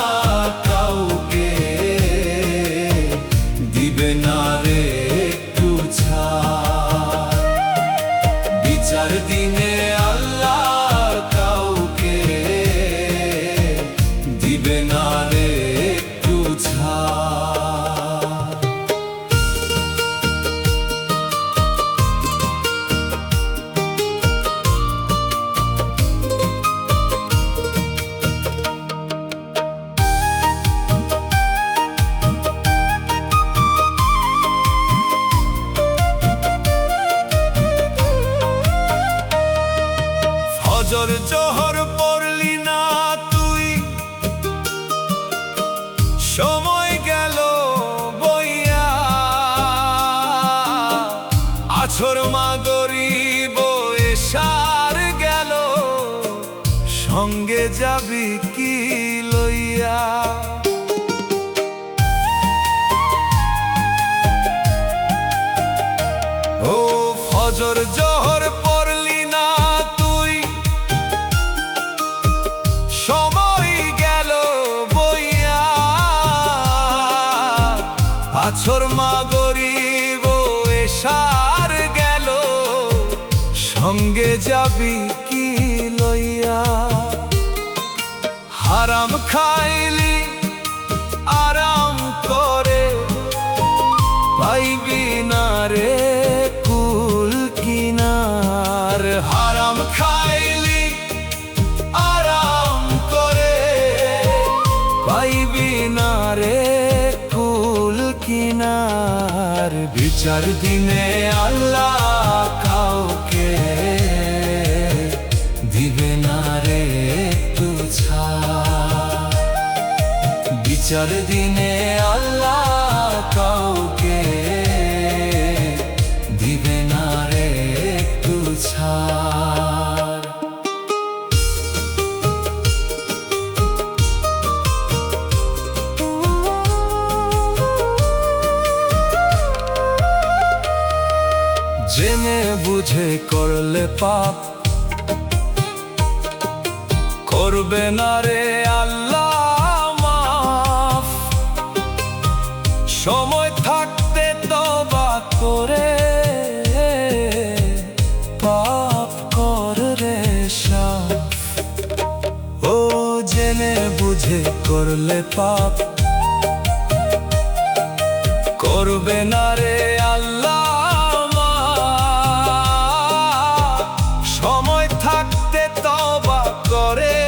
কাউকে দিবে না রে একটু ছাড়। বিচার দিনে আল্লাহ কাউকে দিবে না রে একটু ছাড়। ফজর জোহর পড়লি না তুই, সময় গেল বইয়া। আছর মাগরিব এশার গেল, সঙ্গে যাবি কি লইয়া। ও ফজর জোহর পড়লি না তুই, সময় গেল বইয়া। আছর মাগরিব এশার গেল, সঙ্গে যাবি কি লইয়া। হারাম খাইলি আরাম করে, পাইবি না রে কুল কিনার। হারাম খাইলি আরাম করে, পাইবি না রে কুল কিনার। বিচার দিনে আল্লাহ কাউকে দিবে না রে একটু ছাড়। বিচার দিনে আল্লাহ কাউকে দিবে না রে একটু ছাড়। জেনে বুঝে করলে পাপ, করবে না রে আল্লাহ মাফ। সময় থাকতে তওবা করে, পাপ কর রে সাফ। ও জেনে বুঝে করলে পাপ, করবে না রে আল্লাহ মাফ। সময় থাকতে তওবা করে,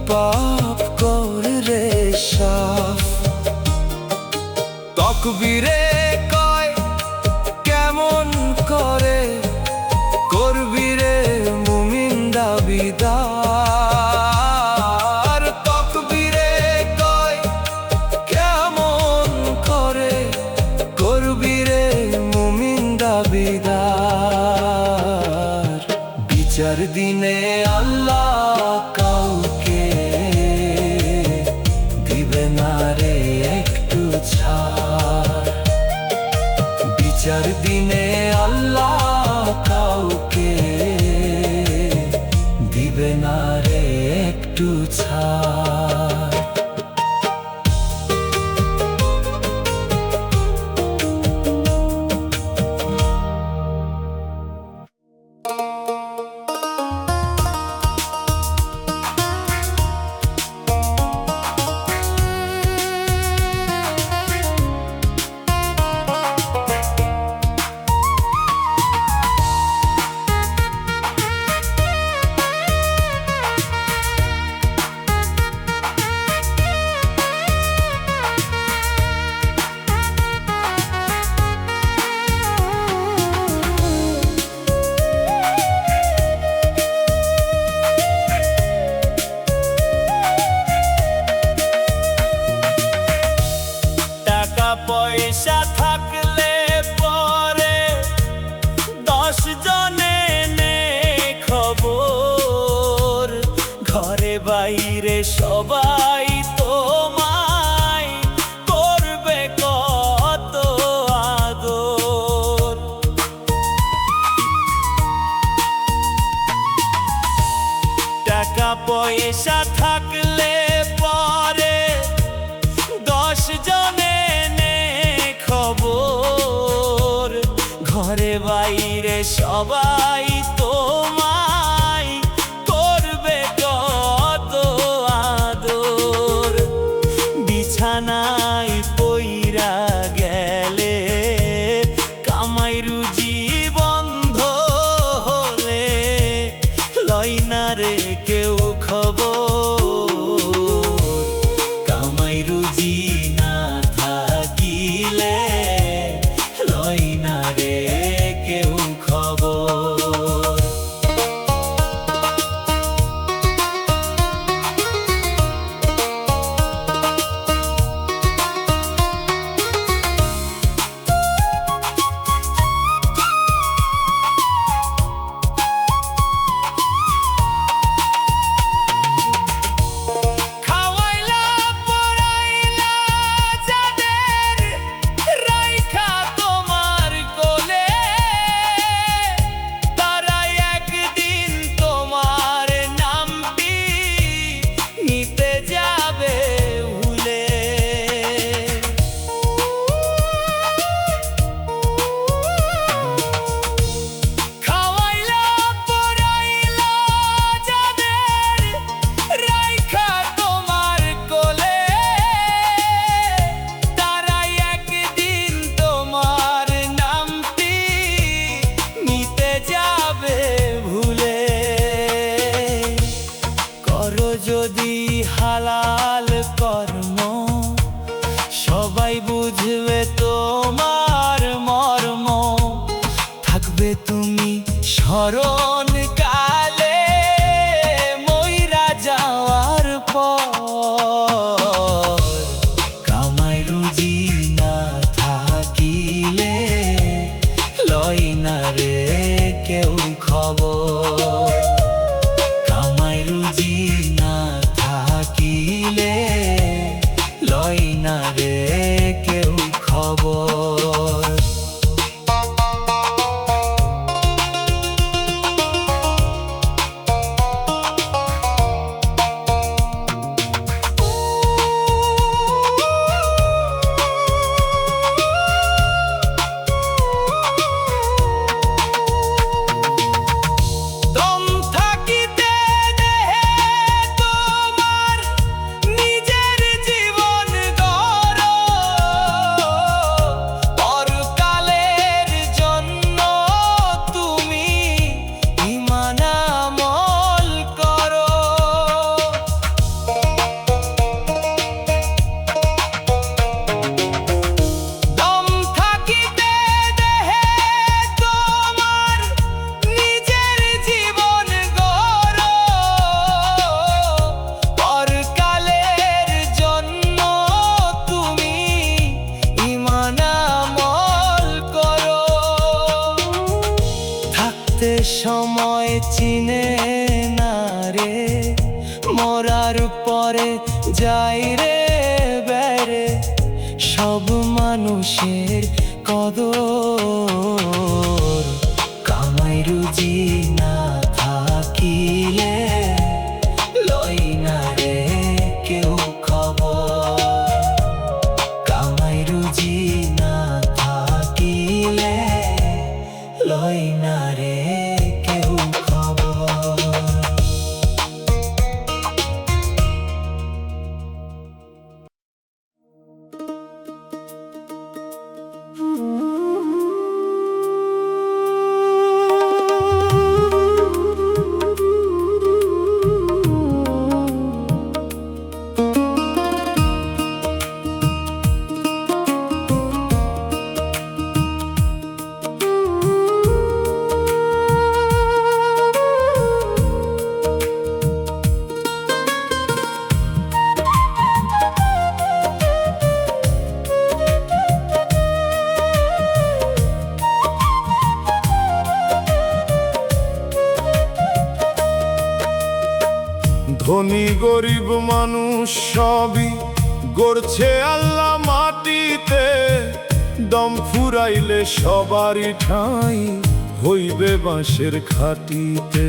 পাপ কর রে সাফ। তকবীরে কয় কেমন করে, করবি রে মুমিন দাবিদার। তকবীরে কয় কেমন করে, করবি রে মুমিন দাবিদার। বিচার দিনে আল্লাহ কাউকে দিবে না রে একটু ছাড়। বিচার দিনে আল্লাহ কাউকে দিবে না রে একটু ছাড়। সবাই তোমায় করবে কত আদর। টাকা পয়সা থাকলে পরে 10 জনে নে খবর, ঘরে বাইরে সবাই তোমায় করবে কত আদর। বিছানায় পইরা গেলে কামাই রুজি বন্ধ হলে লয় না রে কেউ খবর। কামাই রুজি না থাকিলে লয় না রে কেউ খবর। খাওয়াইলা পরাইলা যাদের রাইখা তোমার কোলে, তারাই একদিন তোমার নামটি নিতে যাবে ভুলে। খাওয়াইলা পরাইলা যাদের রাইখা তোমার কোলে, তারাই একদিন তোমার নামটি নিতে যাবে ভুলে। করো যদি হালাল কর্ম সবাই বুঝবে তোমার মর্ম, থাকবে তুমি স্মরণ কালে মইরা যাওয়ার পর। কামাই রুজি না থাকিলে লয় না রে কেউ খবর। কামাই রুজি না থাকিলে লয় না রে কেউ খবর। দম থাকিতে দেহে তোমার নিজের জীবন গড়ো, পরকালের জন্য তুমি ঈমান আমল করো। দম থাকিতে দেহে তোমার নিজের জীবন গড়ো, পরকালের জন্য তুমি ঈমান আমল করো। থাকতে সময় চিনে না রে, মরার পরে যাই রে বেড়ে সব মানুষের কদর। কামাই রুজি না থাকিলে লয় না রে কেউ খবর। কামাই রুজি না থাকিলে লয় না রে কেউ খবর। ধনী গরিব মানুষ সবই গড়ছে আল্লাহ মাটিতে, দম ফুরাইলে সবারই ঠাঁই হইবে বাঁশের খাটিতে।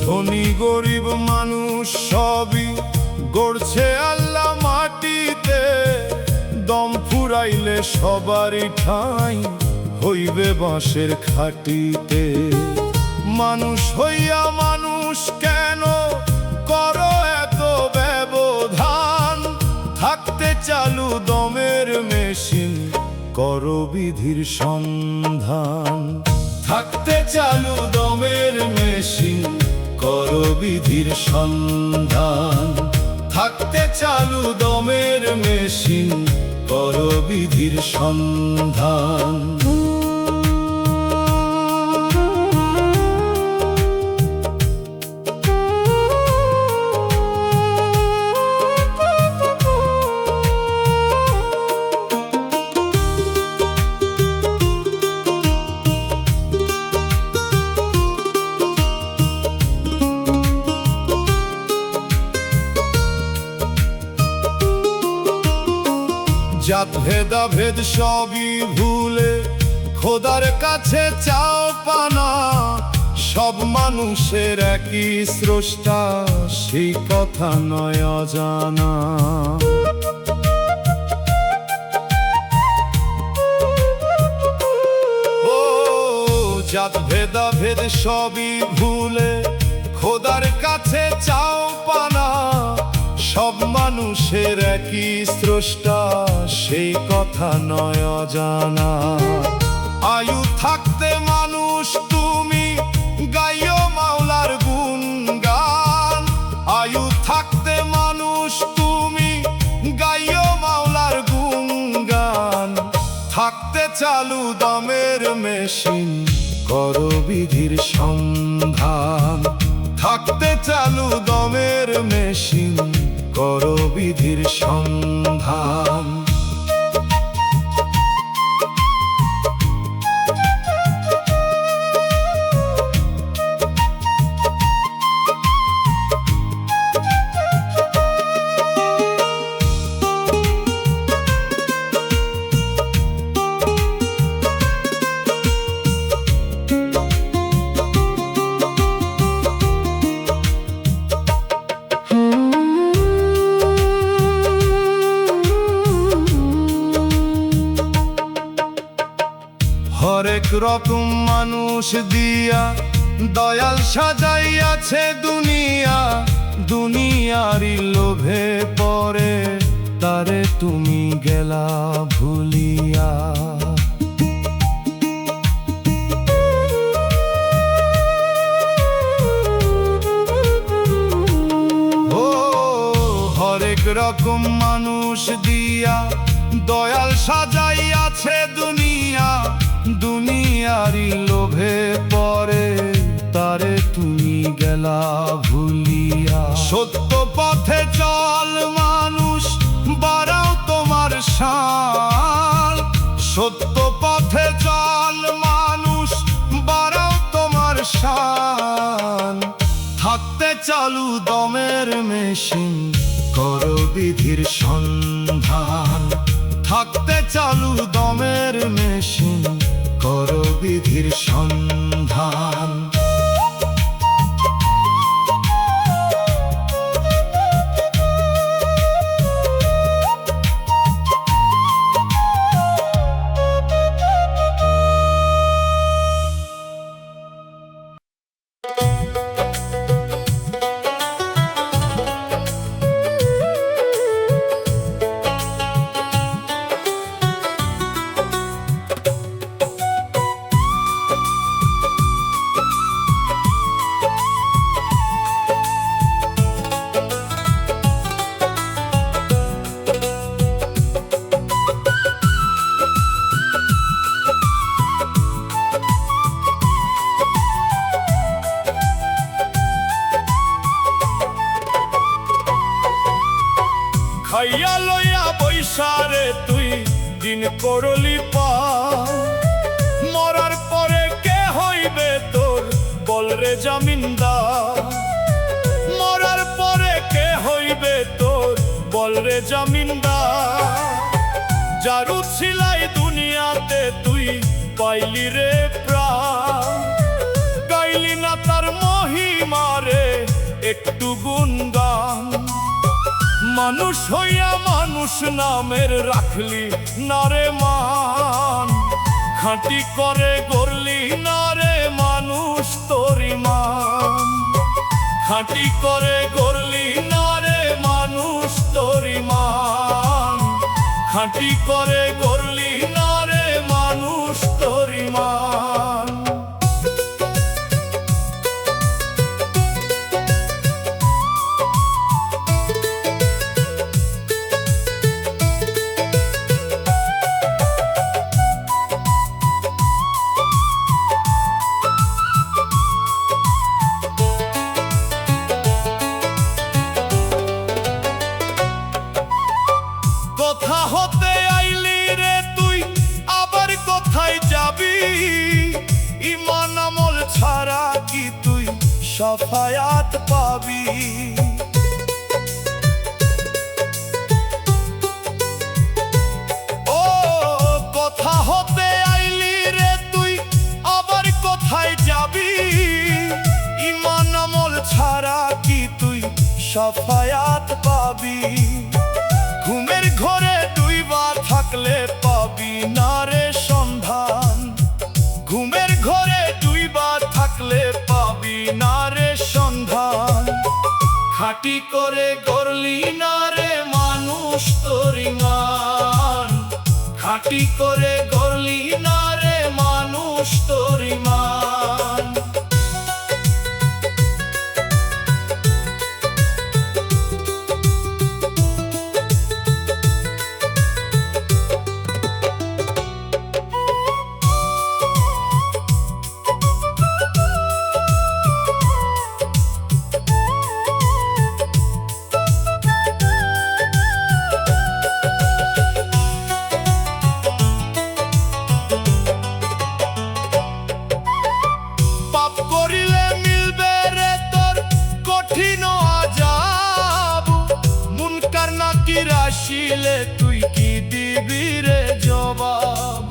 ধনী গরিব মানুষ সবই গড়ছে আল্লাহ মাটিতে, দম ফুরাইলে সবারই ঠাঁই হইবে বাঁশের খাটিতে। মানুষ হইয়া মানুষ কেন করো এত ব্যবধান, থাকতে চালু দমের মেশিন করো বিধির সন্ধান। থাকতে চালু দমের মেশিন করো বিধির সন্ধান। থাকতে চালু দমের মেশিন করো বিধির সন্ধান। জাত ভেদাভেদ সবই ভুলে খোদার কাছে চাও পানা, সব মানুষের একই স্রষ্টা সেই কথা নয় অজানা। ও জাত ভেদাভেদ সবই ভুলে খোদার কাছে চাও পানা, সব মানুষের একই স্রষ্টা সেই কথা নয় অজানা। আয়ু থাকতে মানুষ তুমি গাইও মাওলার গুণগান। আয়ু থাকতে মানুষ তুমি গাইও মাওলার গুণগান। থাকতে চালু দমের মেশিন করো বিধির সন্ধান। থাকতে চালু দমের মেশিন করো বিধির সন্ধান। হরেক রকম মানুষ দিয়া দয়াল সাজাইয়াছে দুনিয়া। দুনিয়ারি লোভে পরে তারে তুমি গেলা ভুলিয়া। ও হরেক রকম মানুষ দিয়া দয়াল সাজাইয়াছে দুনিয়া। দুনিয়ারি লোভে পরে তারে তুমি গেলা ভুলিয়া। সত্য পথে চল মানুষ বাড়াও তোমার শান। সত্য পথে চল মানুষ বাড়াও তোমার শান। থাকতে চালু দমের মেশিন করো বিধির সন্ধান। থাকতে চালু দমের মেশিন করো বিধির সন্ধান। খাইয়া লইয়া বৈশারে তুই দিন করলি পা। বলরে জামিনদার। মরার পরে কে হইবে তোর বলরে জামিনদার। যারু ছিলাই দুনিয়াতে তুই পাইলি রে প্রাণ, গাইলি না তার মহিমারে একটু গুণগান। মানুষ হইয়া মানুষ নামের রাখলি না রে মান, খাঁটি করে গড়লি না রে মানুষ তোর ইমান। খাঁটি করে গড়লি না রে মানুষ তোর ইমান। খাঁটি করে গড়লি না রে মানুষ তোর ইমান। কোথা হতে আইলি রে তুই আবার কোথায় যাবি? ঈমান আমল ছাড়া কি তুই সাফায়াত পাবি? ও কোথা হতে আইলি রে তুই আবার কোথায় যাবি? ঈমান আমল ছাড়া কি তুই সাফায়াত পাবি? ঘুমের ঘরে ডুইবা থাকলে পাবি না রে সন্ধান। ঘুমের ঘরে ডুইবা থাকলে পাবি না রে সন্ধান। খাঁটি করে গড়লি না রে মানুষ তোর ইমান। খাঁটি করে গড়লি না রে মানুষ তোর ইমান। পাপ করিলে মিলবে রে তোর কঠিন আযাব। মুনকার নাকির আসিলে তুই কি দিবি রে জবাব?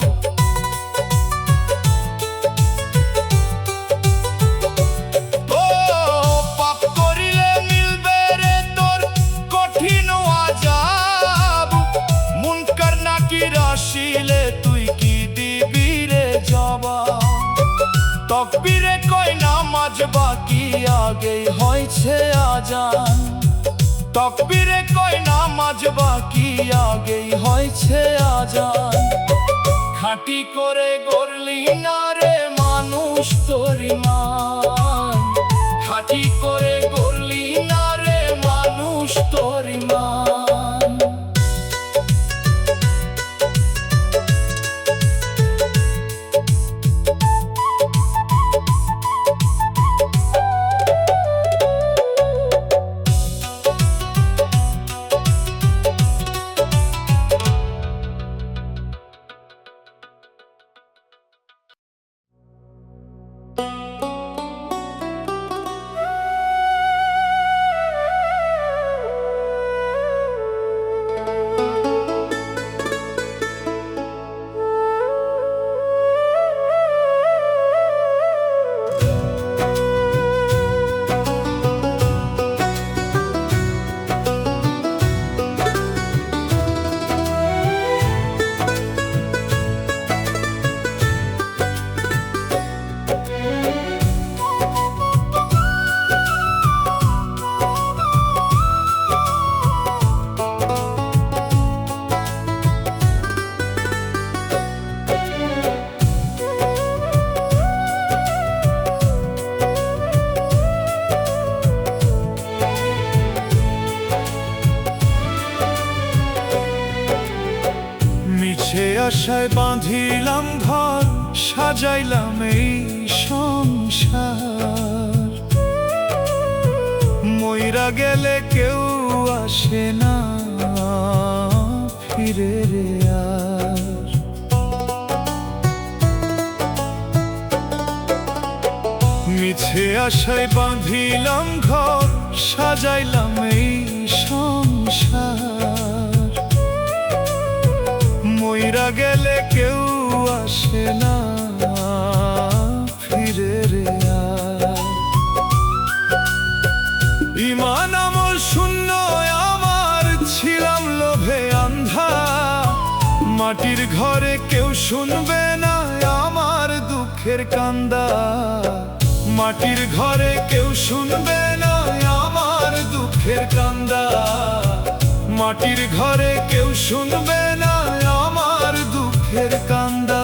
ও পাপ করিলে মিলবে রে তোর কঠিন আযাব। মুনকার নাকির আসিলে তুই কি দিবি রে জবাব? তকবীরে কয় নামাজ বাকি আগেই হয়েছে আজান। তকবীরে কয় নামাজ বাকি আগেই হয়েছে আজান। খাঁটি করে গড়লি না রে মানুষ তোর ইমান। খাঁটি করে গড়লি না রে মানুষ তোর ইমান। আশায় বাঁধিলাম ঘর, সাজাইলাম এই সংসার। মইরা গেলে কেউ আসে না ফিরে রে আর। মিছে আশায় বাঁধিলাম ঘর, সাজাইলাম এই সংসার। মইরা গেলে কেউ আসে না ফিরে রে আর। ইমান আমল শূন্য আমার, ছিলাম লোভে আন্ধা। মাটির ঘরে কেউ শুনবে না আমার দুঃখের কান্দা। মাটির ঘরে কেউ শুনবে না আমার দুঃখের কান্দা। মাটির ঘরে কেউ শুনবে না আমার দুঃখের কান্দা।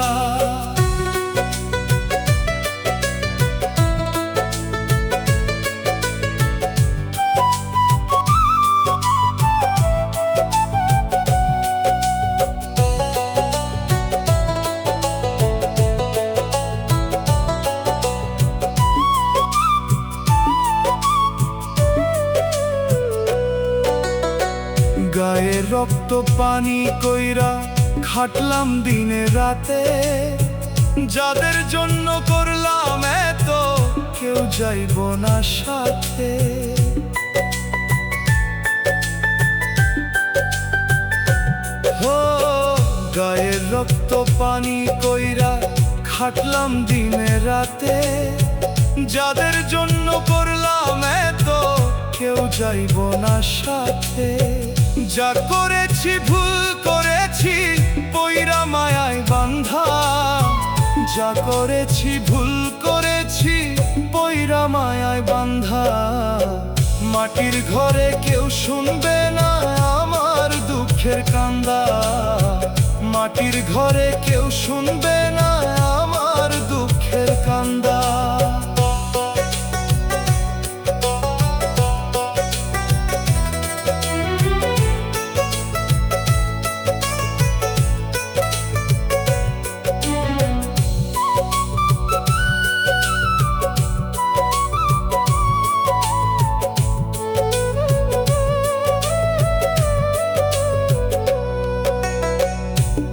গায়ে রক্ত পানি কইরা খাটলাম দিনে রাতে। যাদের জন্য করলাম এত, কেউ যাইব না সাথে। হো গায়ে রক্ত পানি কইরা খাটলাম দিনে রাতে। যাদের জন্য করলাম এত, কেউ যাইব না সাথে। যা করেছি ভুল করেছি পইরা মায়ায় বান্ধা। যা করেছি ভুল করেছি পইরা মায়ায় বান্ধা। মাটির ঘরে কেউ শুনবে না আমার দুঃখের কান্দা। মাটির ঘরে কেউ শুনবে না আমার দুঃখের কান্দা।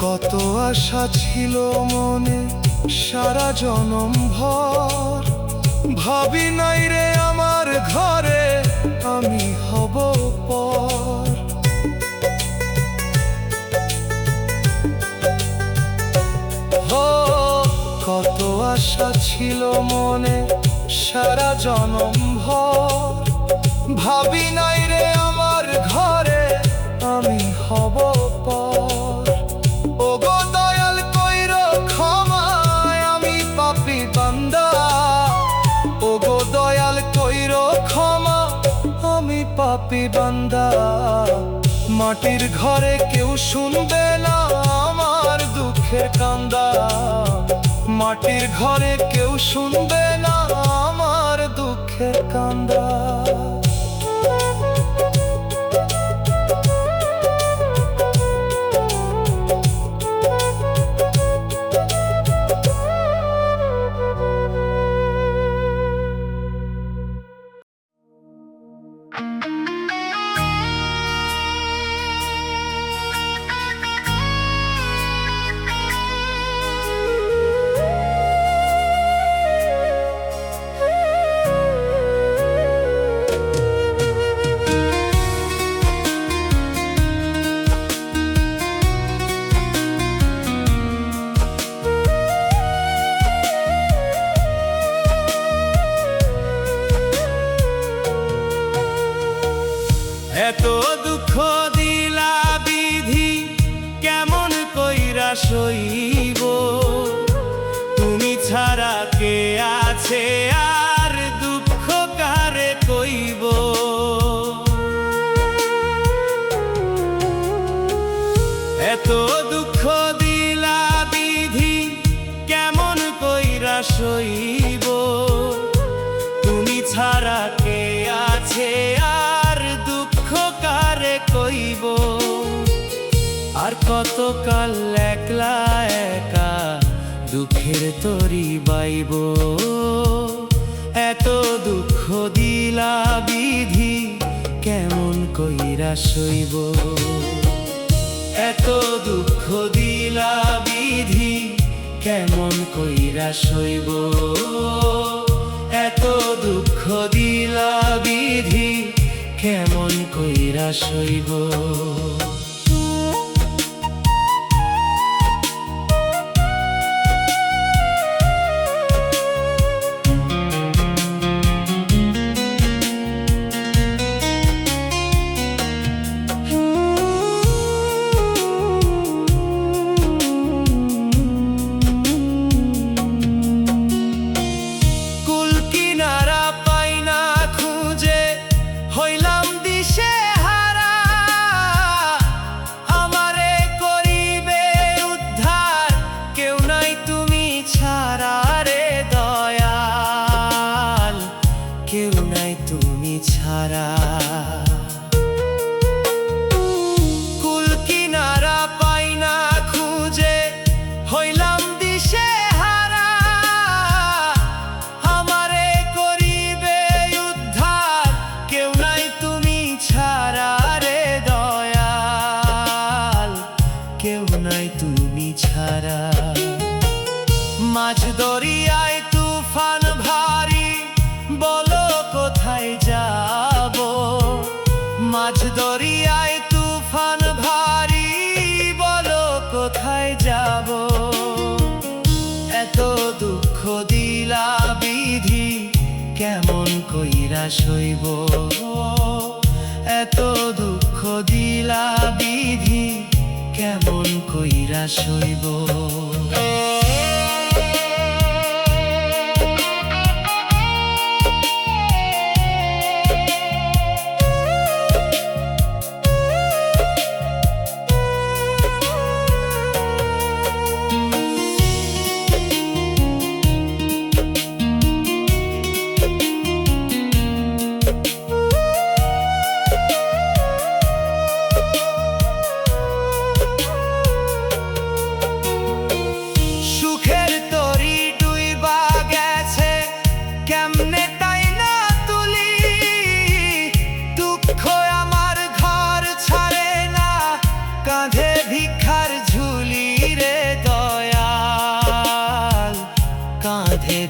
কত আশা ছিল মনে সারা জনম ভর। ভাবি নাই রে আমার ঘরে আমি হব পর। কত আশা ছিল মনে সারা জনম ভর। ভাবি নাই রে আমার ঘরে আমি হব পর। ওগো দয়াল কইরো ক্ষমা, আমি পাপী বান্দা। ওগো দয়াল কইরো ক্ষমা, আমি পাপী বান্দা। মাটির ঘরে কেউ শুনবে না আমার দুঃখের কান্দা। মাটির ঘরে কেউ শুনবে না আমার দুঃখের কান্দা। এত দুঃখ দিলা বিধি, কেমন কইরা সইব। তুমি ছাড়া কে আছে আর দুঃখ কারে কইব। এত দুঃখ দিলা বিধি, কেমন কইরা সইব। তুমি ছাড়া কে আছে আর দুঃখ কারে কইব। আর কতকাল একলা একা দুঃখের তরি বাইব। এত দুঃখ দিলা বিধি, কেমন কইরা সইব। এত দুঃখ দিলা বিধি, কেমন কইরা সইব। এত দুঃখ দিলা বিধি কেমন কইরা সইব কুল কিনারা পাই না খুঁজে হইলাম দিশে হারা আমারে করিবে উদ্ধার কেউ নাই তুমি ছাড়া রে দয়াল কেউ নাই তুমি ছাড়া মাঝ দরিয়ায় তুফান ভারী বলো কোথায় যাব মাঝ দরিয়ায় তুফান ভারী বলো কোথায় যাব এত দুঃখ দিলা বিধি কেমন কইরা সইব এত দুঃখ দিলা বিধি কেমন কইরা সইব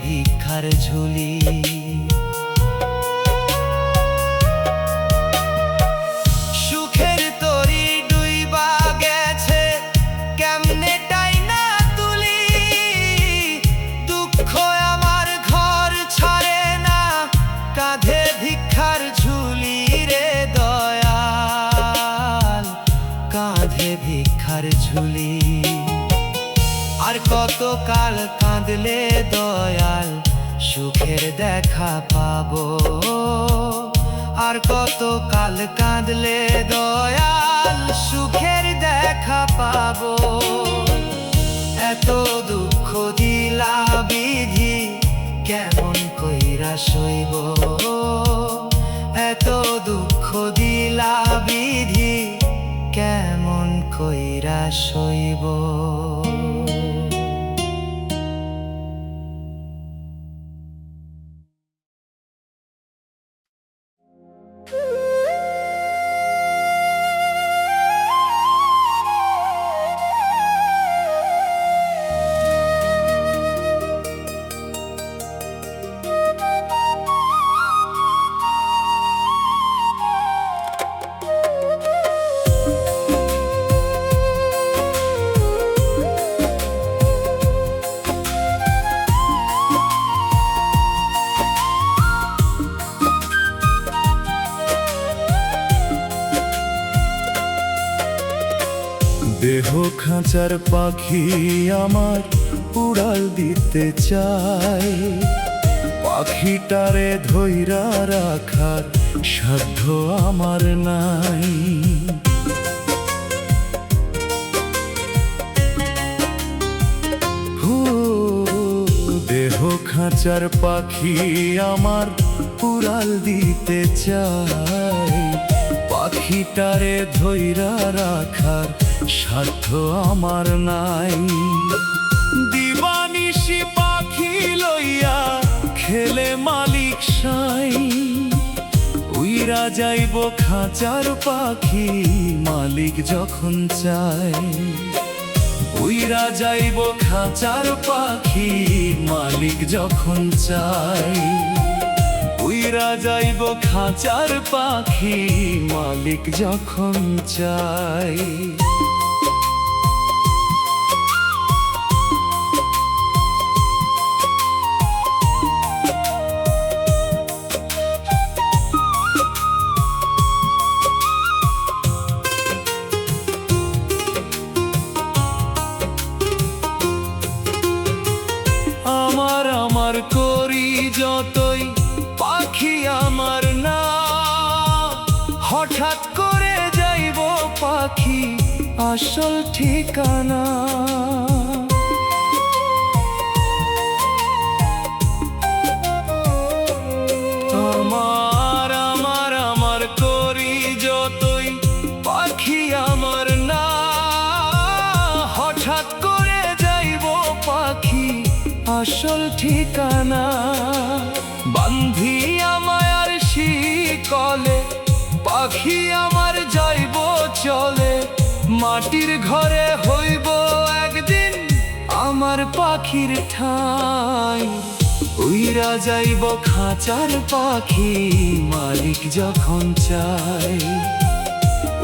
ভিক্ষার ঝুলি সুখের তরি ডুইবা গেছে কেমনে টাইনা তুলি দুঃখ আমার ঘর ছাড়ে না কাঁধে ভিক্ষার ঝুলি রে দয়াল কাঁধে ভিক্ষার ঝুলি আর কত কাল কাঁদলে দয়াল সুখের দেখা পাবো আর কত কাল কাঁদলে দয়াল সুখের দেখা পাবো এত দুঃখ দিলা বিধি কেমন কইরা সইব এত দুঃখ দিলা বিধি কেমন কইরা সইব দেহ খাঁচার পাখি আমার উড়াল দিতে চাই পাখিটারে ধইরা রাখার সাধ্য আমার নাই দেহ খাঁচার পাখি আমার উড়াল দিতে চাই পাখিটারে ধইরা রাখার সাধ্য আমার নাই দিবানিশি পাখি লইয়া খেলে মালিক সাই উইরা যাইব খাঁচার পাখি মালিক যখন চায় উইরা যাইব খাঁচার পাখি মালিক যখন চাই উইরা যাইব খাঁচার পাখি মালিক যখন চাই আমার করি যতই পাখি আমার না হঠাৎ করে যাইব পাখি আসল ঠিকানা আমার করি যতই পাখি আমার না হঠাৎ করে যাইব পাখি আসল ঠিকানা বান্ধি আমায় আর শিকলে পাখি আমার যাইব চলে মাটির ঘরে হইব একদিন আমার পাখির ঠাঁই উইরা যাইব খাঁচার পাখি মালিক যখন চাই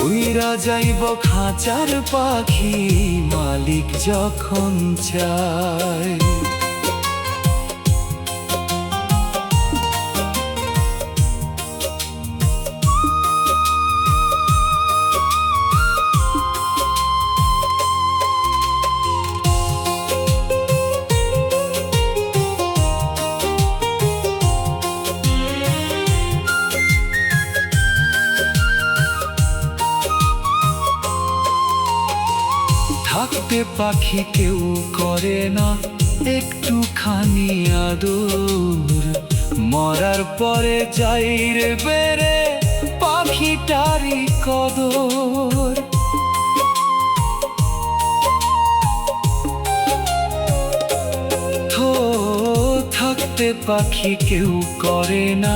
উইরা যাইব খাঁচার পাখি মালিক যখন চাই থাকতে পাখি কেউ করে না একটুখানি আদর মরার পরে যাই রে বেড়ে পাখিটারি কদর থাকতে পাখি কেউ করে না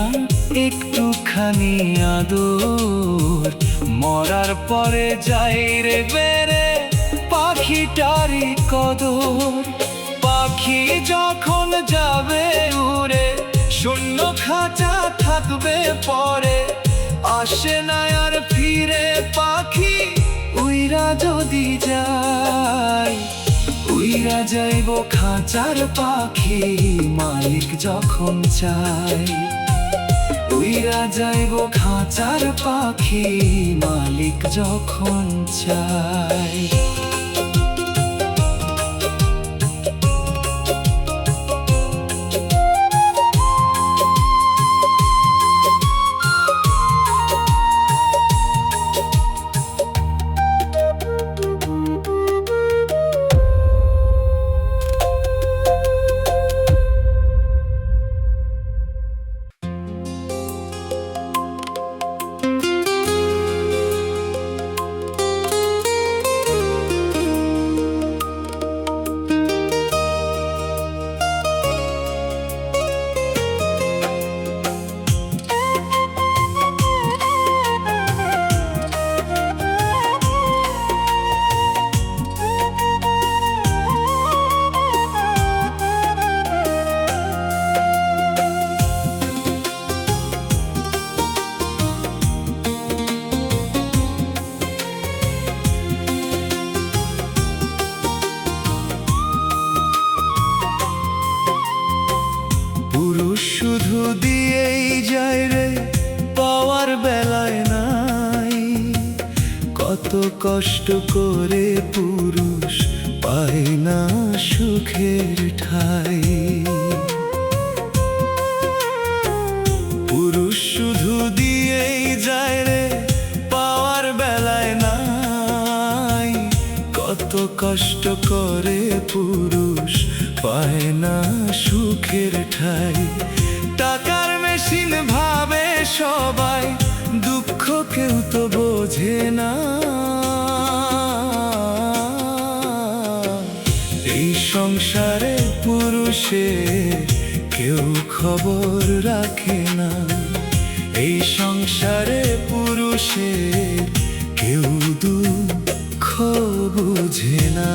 একটুখানি আদর মরার পরে যাই রে বেড়ে পাখিটারি কদর পাখি যখন যাবে উড়ে শূন্য খাঁচা থাকবে পরে আসে না আর ফিরে পাখি উইরা যদি যায় উইরা যাইব খাঁচার পাখি মালিক যখন চাই উইরা যাইব খাঁচার পাখি মালিক যখন চাই শুধু দিয়েই যায় রে পাওয়ার বেলায় নাই কত কষ্ট করে পুরুষ পায় না সুখের ঠাই পুরুষ শুধু দিয়েই যায় রে পাওয়ার বেলায় নাই কত কষ্ট করে পুরুষ পায় না সুখের ঠাই টাকার মেশিন ভাবে সবাই দুঃখ কেউ তো বোঝে না এই সংসারে পুরুষের কেউ খবর রাখে না এই সংসারে পুরুষের কেউ দুঃখ বুঝে না।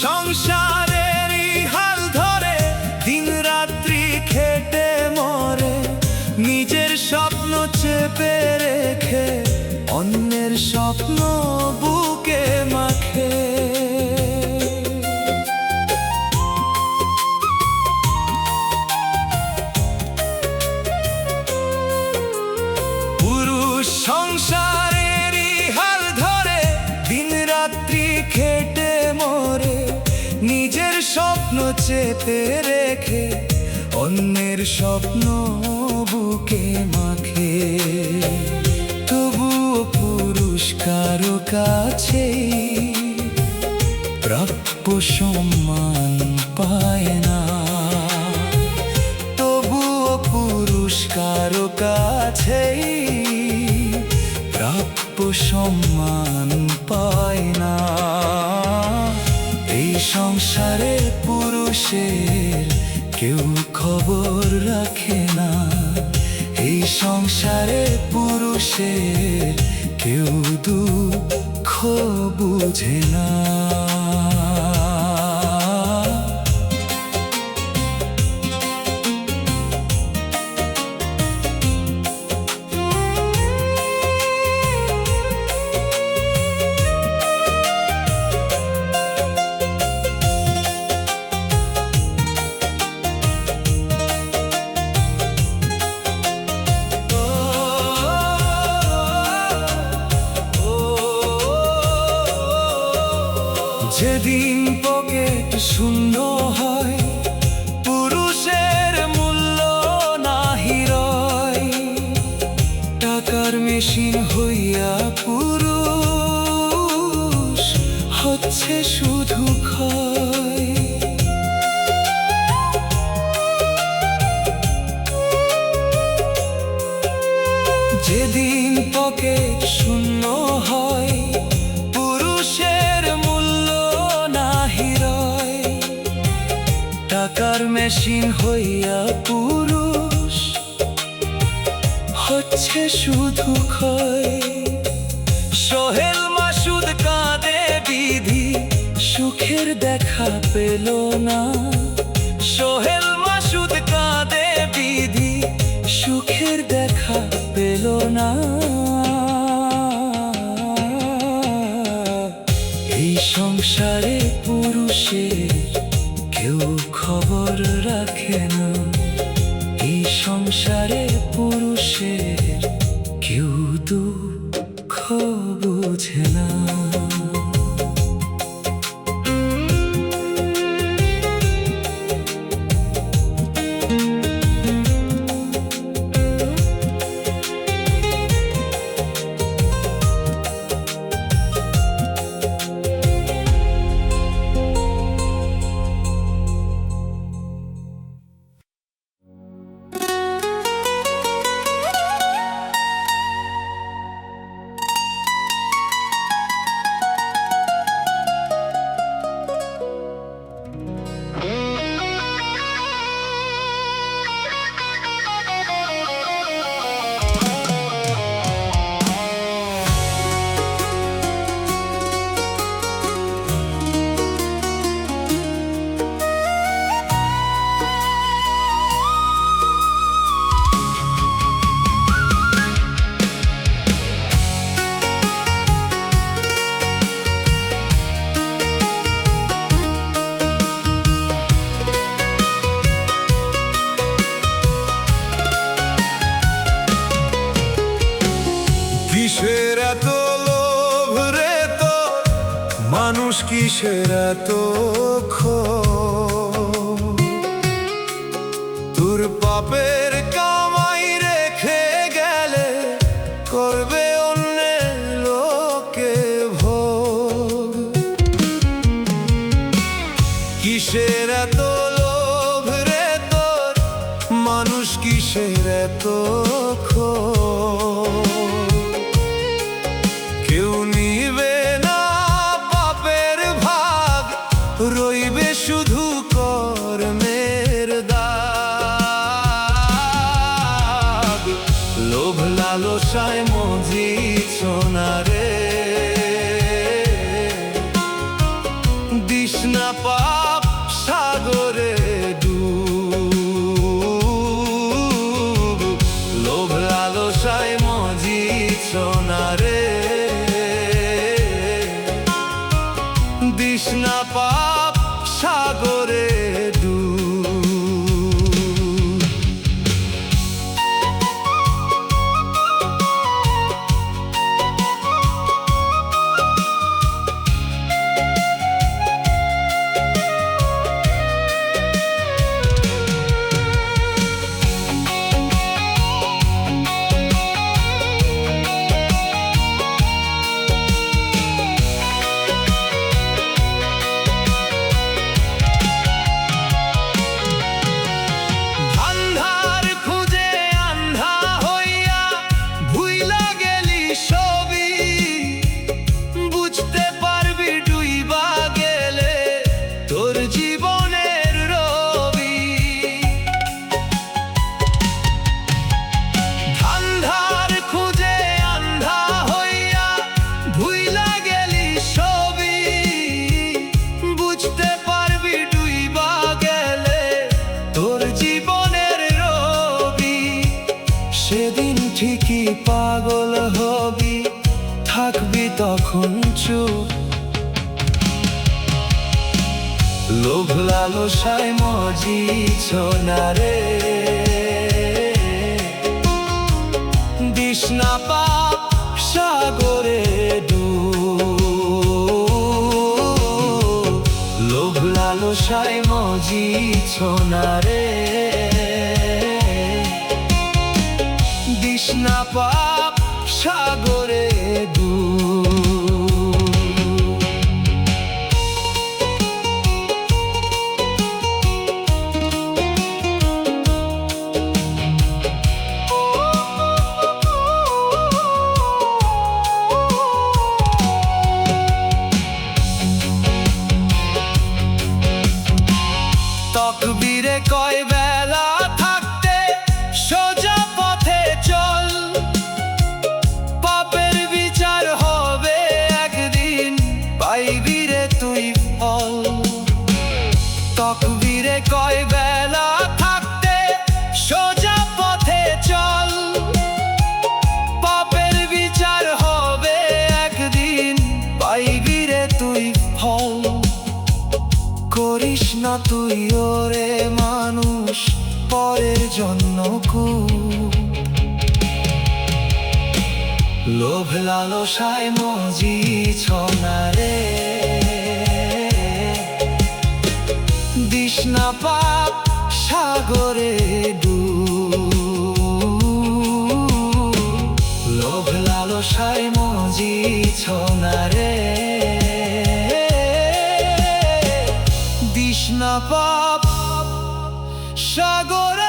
সংসারেরই হাল ধরে দিন রাত্রি খেটে মরে, নিজের স্বপ্ন চেপে রেখে অন্যের স্বপ্ন বুকে মাখে। পুরুষ সংসারেরই হাল ধরে দিন রাত্রি খেটে মরে, নিজের স্বপ্ন চেপে রেখে অন্যের স্বপ্ন বুকে মাখে। তবুও পুরুষ কারো কাছে প্রাপ্য সম্মান পায় না, তবুও পুরুষ কারো কাছে প্রাপ্য সম্মান পায় না। এই সংসারে পুরুষের কেউ খবর রাখে না, এই সংসারে পুরুষের কেউ দুঃখ বুঝে না। যেদিন পকেট শূন্য হয় পুরুষের মূল্য নাহি রয়, টাকার মেশিন হইয়া পুরুষ হচ্ছে শুধু ক্ষয়। যেদিন পকেট শূন্য হয় পুরুষের মূল্য নাহি রয়, টাকার মেশিন হইয়া পুরুষ হচ্ছে শুধু ক্ষয়। সোহেল মাসুদ কাঁদে বিধি সুখের দেখা পেল না, সোহেল মাসুদ কাঁদে বিধি সুখের দেখা পেল না। এই সংসারে পুরুষের কেউ খবর রাখে না, এই সংসারে পুরুষের কেউ দুঃখ বুঝে না। কিসের এত লোভ রে তো, মানুষ কিসের এত ক্ষোভ, তোর পাপের কামাই রেখে গেলে করবে অন্যের লোকে ভোগ। কিসের এত লোভ রে তোর, মানুষ কিসের এত ক্ষোভ, কেউ নিবে না পাপের ভাগ, রইবে শুধু কর্মের দাগ। লোভ লালসায় মজিছ না রে, দিশা তৃষ্ণা পাপ সাগরে ডুব লোভ লালসায় মজিছ না রে তৃষ্ণা পাপ সাগরে ডুব সেদিন ঠিকই পাগল হবি থাকবি তখন চুপ লোভ লালসায় মজিছ না রে তৃষ্ণা পাপ সাগরে ডুব লোভ লালসায় মজিছ না রে তৃষ্ণা পাপ সাগরে ডুব তকবীরে কয় বেলা থাকতে সোজা পথে চল পাপের বিচার হবে একদিন পাইবি রে তুই ফল তকবীরে কয় বেলা থাকতে সোজা পথে চল পাপের বিচার হবে একদিন পাইবি রে তুই ফল করিস না তুই ওরে মানুষ পরের জন্য খুব লোভ লালসায় মজিছ না রে তৃষ্ণা পাপ সাগরে ডুব লোভ লালসায় মজিছ না রে তৃষ্ণা পাপ সাগর